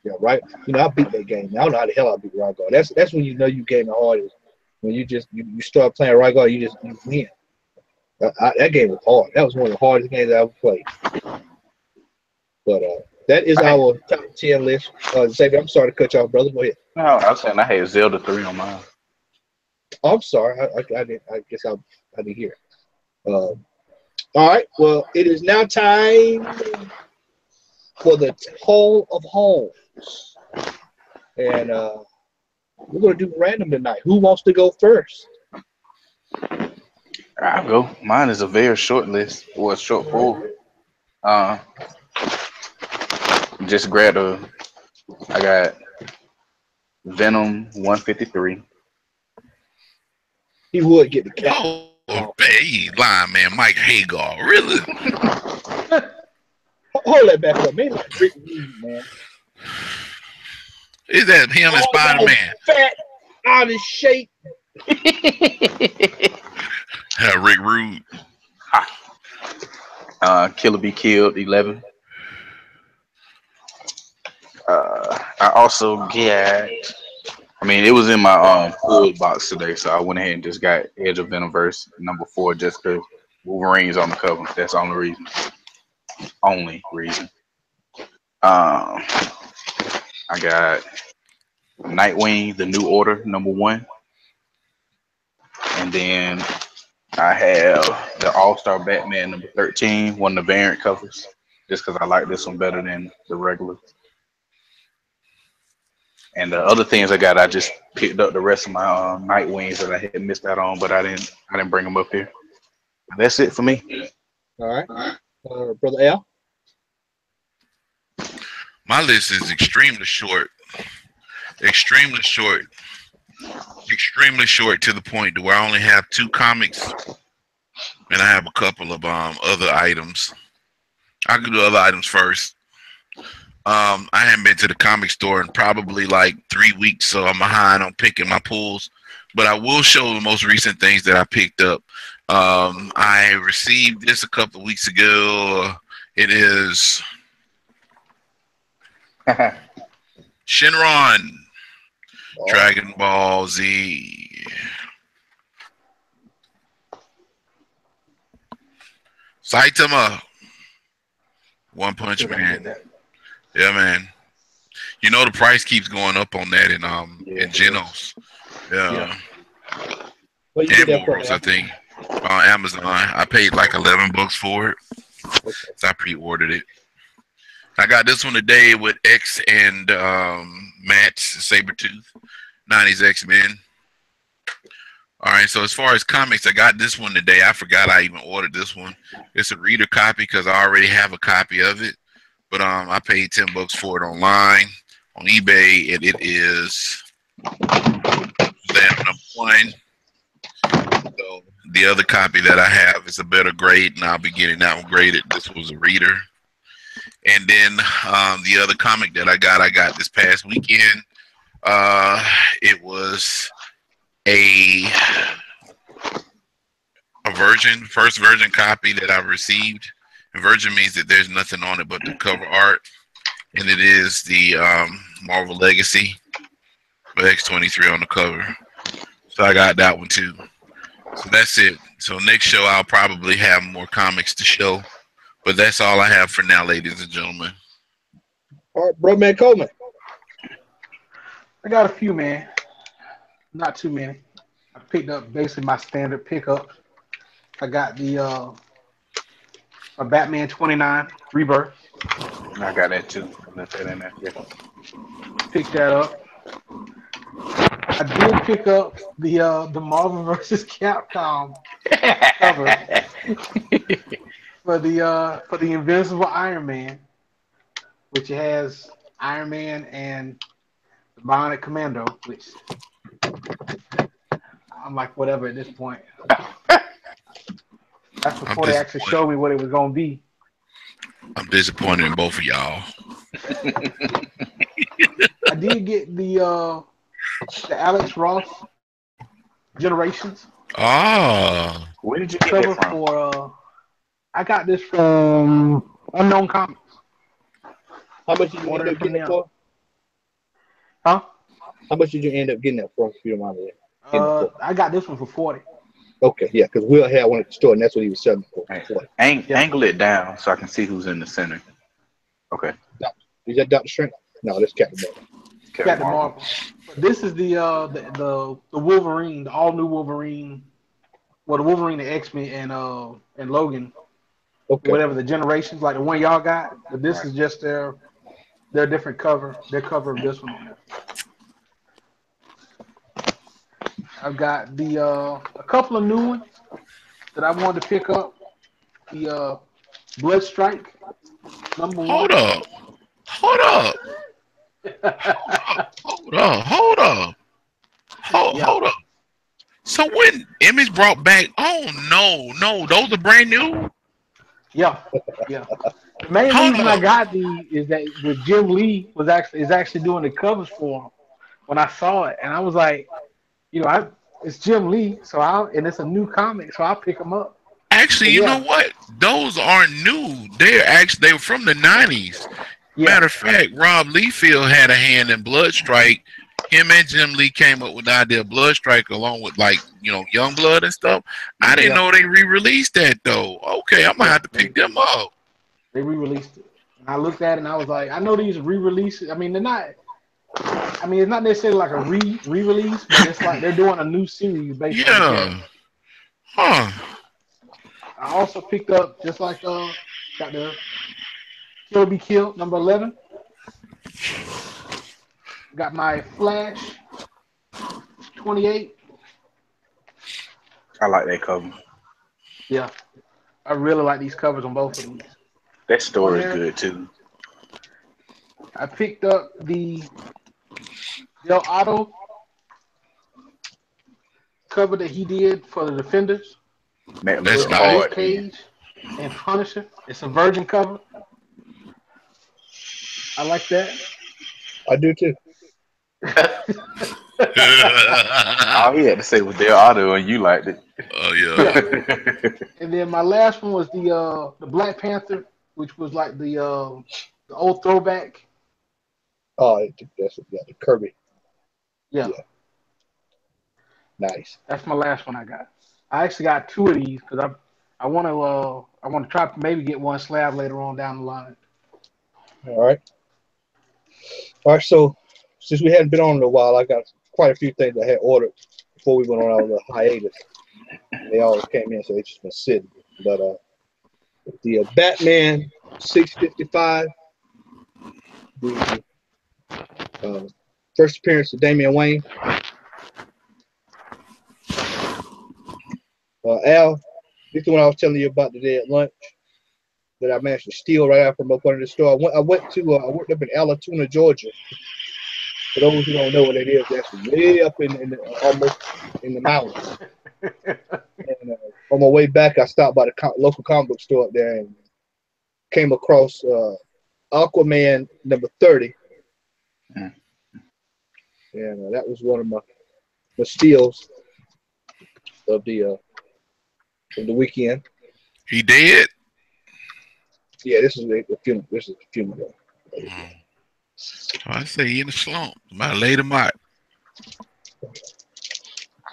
Yeah, right. You know, I beat that game. I don't know how the hell I beat Rygar. That's when you know you game the hardest. When you start playing Rygar, you win. That game was hard. That was one of the hardest games I ever played. But that is our top 10 list. Xavier, I'm sorry to cut you off, brother. Go ahead. No, I was saying I had Zelda 3 on mine. I'm sorry. I guess I didn't hear. All right. Well, it is now time for the Toll of Homes, and we're gonna do random tonight. Who wants to go first? I'll go. Mine is a very short list or a short pool. Just grabbed I got Venom 153. He would get the cat. Oh, hey, lying man, Mike Hagar, really? Hold that back up, man. Like Rick Rude, man. Is that him and Spider-Man? Fat, out of shape. Rick Rude. Killer Be Killed 11. I also get. I mean, it was in my pool box today, so I went ahead and just got Edge of Venomverse #4 just because Wolverine's on the cover. That's the only reason. Only reason. I got Nightwing, The New Order #1, and then I have the All-Star Batman #13, one of the variant covers, just because I like this one better than the regular. And the other things I got, I just picked up the rest of my Nightwings that I had missed out on, but I didn't bring them up here. That's it for me. All right, Brother Al. My list is extremely short. Extremely short to the point to where I only have 2 comics, and I have a couple of other items. I can do other items first. I haven't been to the comic store in probably like 3 weeks, so I'm behind on picking my pulls. But I will show the most recent things that I picked up. I received this a couple of weeks ago. It is Shenron, Dragon Ball Z. Saitama, One Punch Man. Yeah, man. You know the price keeps going up on that in Genos. Yeah. What you And get that Morals, for? I think. On Amazon. I paid like $11 for it. So I pre-ordered it. I got this one today with X and Matt's Sabretooth, 90s X-Men. All right, so as far as comics, I got this one today. I forgot I even ordered this one. It's a reader copy because I already have a copy of it. But I paid $10 for it online on eBay, and it is that #1. So the other copy that I have is a better grade, and I'll be getting that one graded. This was a reader. And then the other comic that I got this past weekend. It was a first version copy that I've received. And virgin means that there's nothing on it but the cover art, and it is the Marvel Legacy with X-23 on the cover. So I got that one too. So that's it. So next show I'll probably have more comics to show, but that's all I have for now, ladies and gentlemen. All right, bro, man, Coleman. I got a few, man. Not too many. I picked up basically my standard pickup. I got the a Batman 29 Rebirth. I got that too. I left that in there. Yeah. Picked that up. I did pick up the Marvel vs. Capcom cover for the Invincible Iron Man, which has Iron Man and the Bionic Commando, which I'm like whatever at this point. That's before they actually showed me what it was gonna be. I'm disappointed in both of y'all. I did get the Alex Ross Generations. Oh, Where did you get that from? For I got this from Unknown Comics. How much did you end up getting it for? Huh? How much did you end up getting that for? If you don't mind me. I got this one for $40. Okay, yeah, because Will had one at the store, and that's what he was selling for. Angle it down so I can see who's in the center. Okay. Is that Dr. Strange? No, that's Captain Marvel. Got the Marvel. But this is the Wolverine, the all new Wolverine. Well, the Wolverine, the X-Men, and Logan, Okay. whatever the generations, like the one y'all got. But this Right. is just their different cover. Their cover of this one on there. I've got the a couple of new ones that I wanted to pick up. The Blood Strike #1. Hold up. Hold up. Hold up. Hold up. Yeah, Hold up. So when Image brought back, oh no, those are brand new. yeah, yeah. The main Hold reason I up. got these is that with Jim Lee is actually doing the covers for them. When I saw it, and I was like, it's Jim Lee, and it's a new comic, so I'll pick them up. Actually, But you know yeah, what? Those aren't new. They were from the '90s. yeah, Matter of fact, Rob Liefeld had a hand in Bloodstrike. Him and Jim Lee came up with the idea of Bloodstrike along with Youngblood and stuff. I didn't yeah, know they re-released that though. Okay, I'm gonna yeah. have to pick them up. They re-released it, and I looked at it and I was like, I know these re-releases. I mean, they're not. I mean, it's not necessarily like a re-release, but it's like they're doing a new series based on the character. Yeah. Huh. I also picked up just like got the Kill Be Killed #11. Got my Flash 28. I like that cover. Yeah, I really like these covers on both of these. That On story is there, good too. I picked up the Del Otto cover that he did for the Defenders That That's with look nice. Luke hard. Man. Cage and Punisher. It's a Virgin cover. I like that. I do too. All he had to say was their auto, and you liked it. Oh yeah. Yeah. And then my last one was the Black Panther, which was like the old throwback. Oh, that's the Kirby. Yeah, Yeah, nice. that's my last one I got. I actually got two of these because I want to try to maybe get one slab later on down the line. All right. All right. So since we hadn't been on in a while, I got quite a few things I had ordered before we went on our little hiatus. They always came in, so they just been sitting. But the Batman 655, the first appearance of Damian Wayne. Al, this is the one I was telling you about today at lunch that I managed to steal right out from up under the store. I worked up in Alatoona, Georgia. For those who don't know what it is, that's way up almost in the mountains. And on my way back, I stopped by the local comic book store up there and came across Aquaman #30. Mm. And that was one of my steals of the weekend. He dead? Yeah, this is a few. This is a few ago. I say he in the slump. Might laid him out.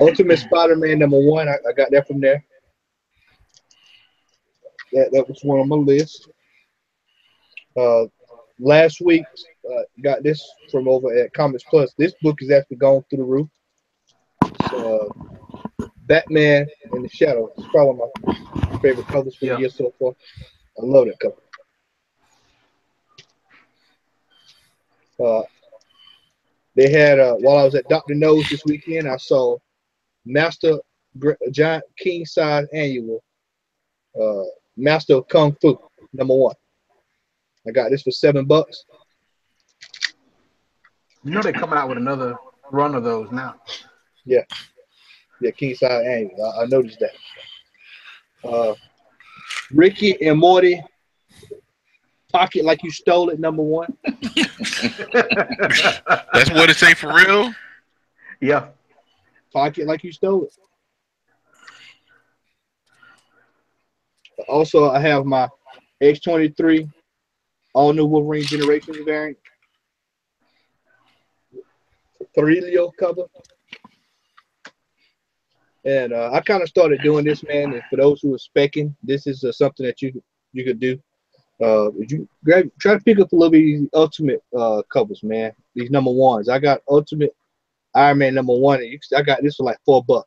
Ultimate Spider-Man #1. I got that from there. That was one on my list. Last week, got this from over at Comics Plus. This book is actually gone through the roof. Batman in the Shadow. It's probably one of my favorite covers for the year so far. I love that cover. They had while I was at Dr. No's this weekend, I saw Master Giant King Size Annual Master of Kung Fu #1. I got this for $7. You know they're coming out with another run of those now. Yeah, King Size Annual. I noticed that. Ricky and Morty Pocket Like You Stole It #1. That's what it say for real? Yeah. Pocket Like You Stole It. Also, I have my X-23 All New Wolverine Generations variant. Thrilio cover. And I kind of started doing this, man. And for those who are specking, this is something that you could do. You try to pick up a little bit of these Ultimate covers, man. these number ones. I got Ultimate Iron Man number 1. And I got this for like $4.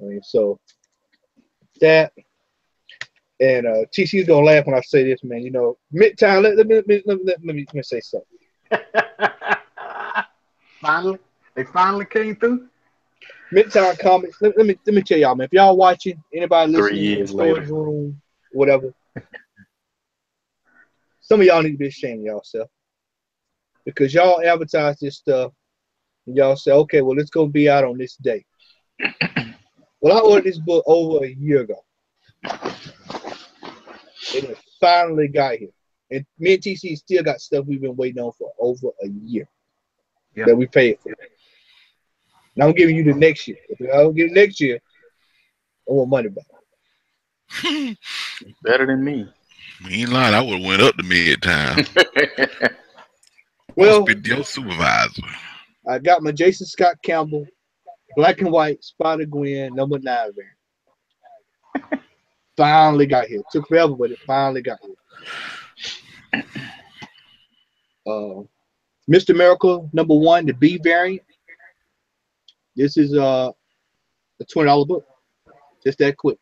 I mean, so that and TC's gonna laugh when I say this, man. You know, Midtown. Let me say something. Finally, they finally came through. Midtown Comics. Let me tell y'all, man. If y'all watching, anybody 3 listening in the years storage later. room, whatever, some of y'all need to be ashamed of yourself because y'all advertise this stuff and y'all say, okay, well, it's gonna be out on this day. Well, I ordered this book over a year ago. It finally got here. And me and TC still got stuff we've been waiting on for over a year that we paid for. And I'm giving you the next year. If I don't get it next year, I want money back. Better than me. You ain't lying. I would have went up to Midtown. Well, Must be your supervisor. I got my Jason Scott Campbell, black and white Spider-Gwen number 9 variant. Finally got here. Took forever, but it finally got here. Mr. Miracle number 1, the B variant. This is a $20 book. Just that quick.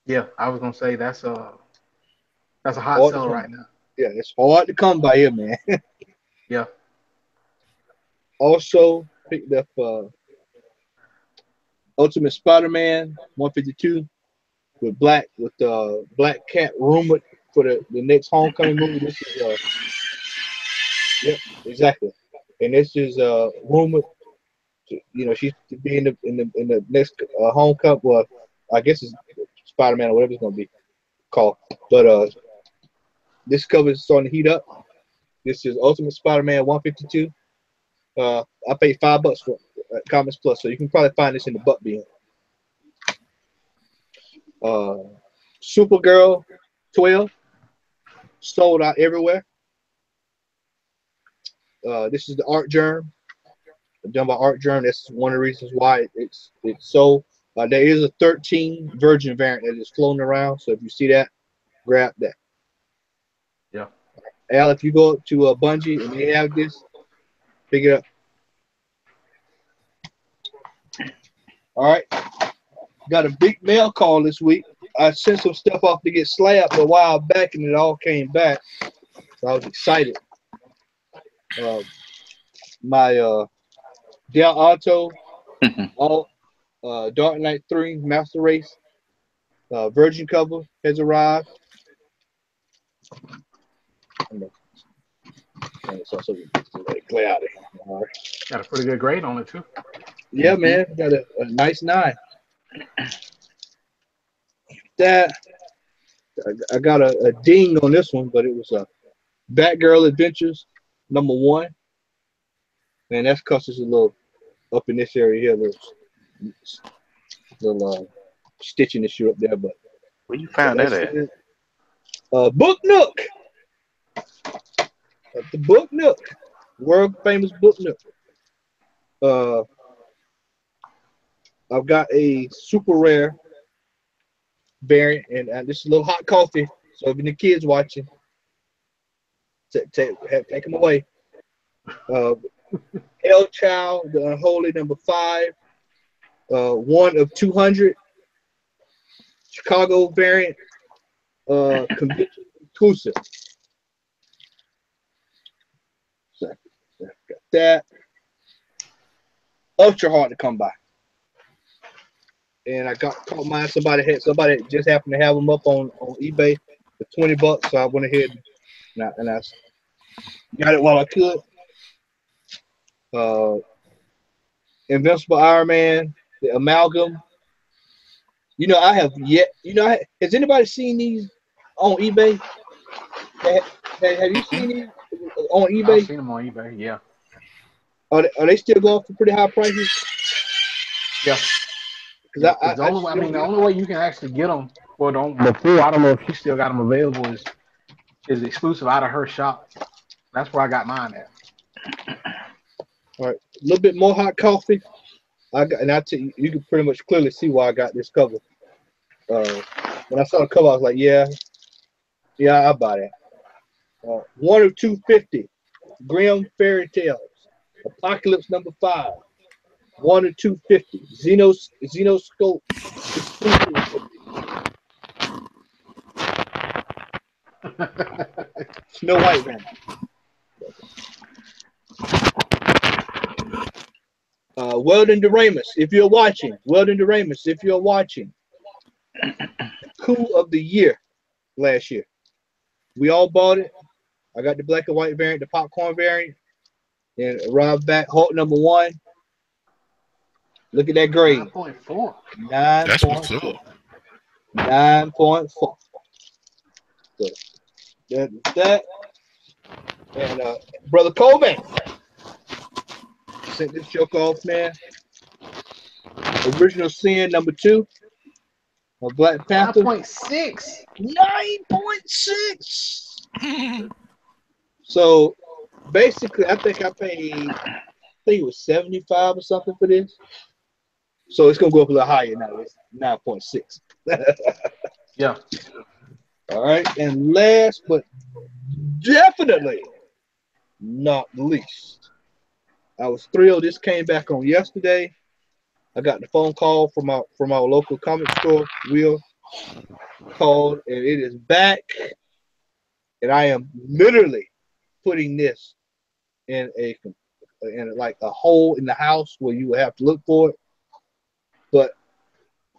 Yeah, I was gonna say that's a hot seller right now. Yeah, it's hard to come by here, man. Yeah. Also picked up Ultimate Spider-Man 152 with Black Cat rumored for the next Homecoming movie. This is yep, exactly. And this is rumored to, you know, she's to be in the next Homecoming. Well, I guess it's Spider-Man or whatever it's gonna be called. But this cover is starting to heat up. This is Ultimate Spider-Man 152. I paid $5 for Comics Plus, so you can probably find this in the butt bin. Supergirl 12 sold out everywhere. This is the Art Germ, done by Art Germ. That's one of the reasons why it's sold. There is a 13 Virgin variant that is floating around, so if you see that, grab that. Yeah. Al, if you go up to Bungie and they have this, pick it up. All right. Got a big mail call this week. I sent some stuff off to get slabbed a while back, and it all came back. So I was excited. My Del Alto, Dark Knight 3 Master Race Virgin cover has arrived. So clear out of here. All right. Got a pretty good grade on it too. Yeah, man, got a nice 9. That I got a ding on this one, but it was a Batgirl Adventures number 1. Man, that's cause it's a little up in this area here, little stitching issue up there. But where you found that at? Book Nook. At the Book Nook, world famous Book Nook. I've got a super rare variant, and this is a little hot coffee. So if the kids watching, take them away. L Child, the Unholy number 5, 1 of 200, Chicago variant, convention exclusive. So, got that. Ultra hard to come by. And I caught mine. Somebody just happened to have them up on eBay for $20. So I went ahead and I got it while I could. Invincible Iron Man, the Amalgam. You know, I have yet. You know, has anybody seen these on eBay? Have you seen these on eBay? I've seen them on eBay. Yeah. Are they still going for pretty high prices? Yeah. Because the only way you can actually get them before, I don't know if she still got them available, is exclusive out of her shop. That's where I got mine at. All right, a little bit more hot coffee. I tell you, you can pretty much clearly see why I got this cover. When I saw the cover, I was like, yeah, I'll buy that. 1 of 250, Grimm Fairy Tales, Apocalypse number 5, 1 or 250, Xenoscope exclusive, Snow White man. Weldon DeRamus, if you're watching, coup of the year last year. We all bought it. I got the black and white variant, the popcorn variant, and arrived back. Hulk number 1. Look at that grade. 9.4. 9.4. 9.4. So that. And Brother Coleman sent this joke off, man. Original Sin number 2 of Black Panther. 9.6. 9.6. So basically, I think it was 75 or something for this. So it's gonna go up a little higher now. It's 9.6. Yeah. All right, and last but definitely not least, I was thrilled. This came back on yesterday. I got the phone call from our local comic store. Will called, and it is back. And I am literally putting this in like a hole in the house where you will have to look for it. But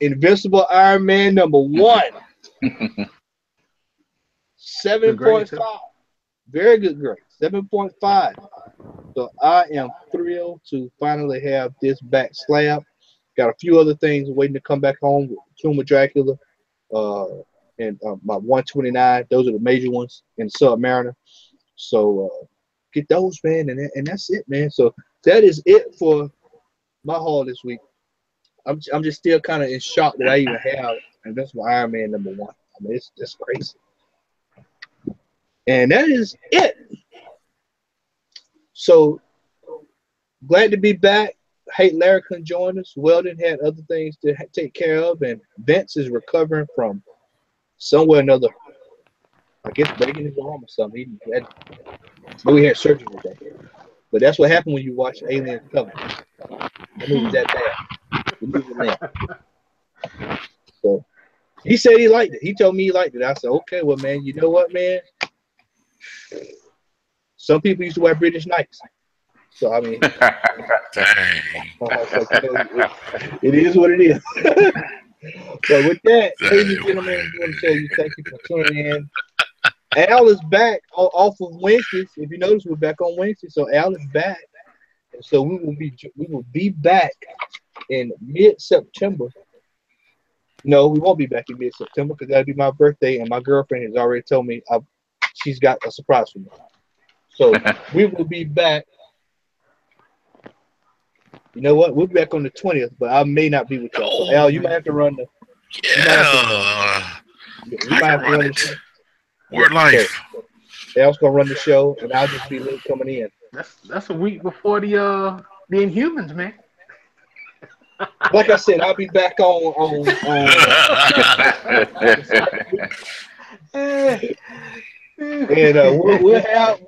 Invincible Iron Man number 1, 7.5, very good grade, 7.5. So I am thrilled to finally have this back slab. Got a few other things waiting to come back home with Tomb of Dracula, and my 129. Those are the major ones, in Submariner. So get those, man, and that's it, man. So that is it for my haul this week. I'm just still kind of in shock that I even have Invincible Iron Man number 1. I mean, it's just crazy. And that is it. So glad to be back. Hate Larry couldn't join us. Weldon had other things to take care of, and Vince is recovering from somewhere or another. I guess breaking his arm or something. We had surgery today. But that's what happened when you watch Alien Covenant. That movie's that bad. So he said he liked it. He told me he liked it. I said, okay, well, man, you know what, man? Some people used to wear British Knights. So, I mean, it is what it is. So, with that, ladies and gentlemen, I want to tell you thank you for tuning in. Al is back off of Wednesdays. If you notice, we're back on Wednesday. So, Al is back. And so, we will be back in mid-September. No, we won't be back in mid-September because that'll be my birthday, and my girlfriend has already told me she's got a surprise for me. So, we will be back. You know what? We'll be back on the 20th, but I may not be with y'all. So, Al, you might have to run the. Yeah. You might have to run the show. Word life. So, Al's gonna run the show, and I'll just be late coming in. That's a week before the Inhumans, man. Like I said, I'll be back on and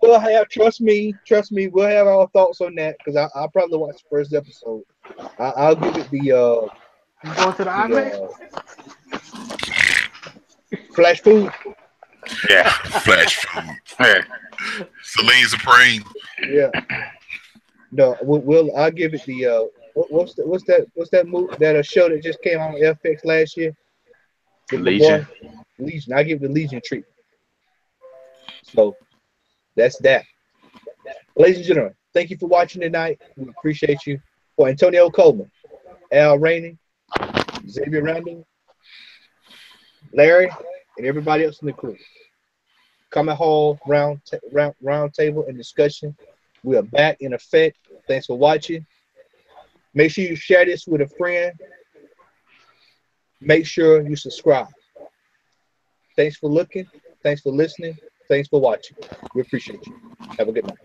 we'll have trust me, we'll have our thoughts on that because I'll probably watch the first episode. I'll give it the You going to the IMAX? Flash Food. Yeah. Flash food. Celine Supreme. Yeah. No, I'll give it the what's that movie, that show that just came on FX last year? Legion. Legion. I give it the Legion treatment. So that's that. Ladies and gentlemen, thank you for watching tonight. We appreciate you. For Antonio Coleman, Al Rainey, Xavier Randall, Larry, and everybody else in the crew. Comment Hall round table and discussion. We are back in effect. Thanks for watching. Make sure you share this with a friend. Make sure you subscribe. Thanks for looking. Thanks for listening. Thanks for watching. We appreciate you. Have a good night.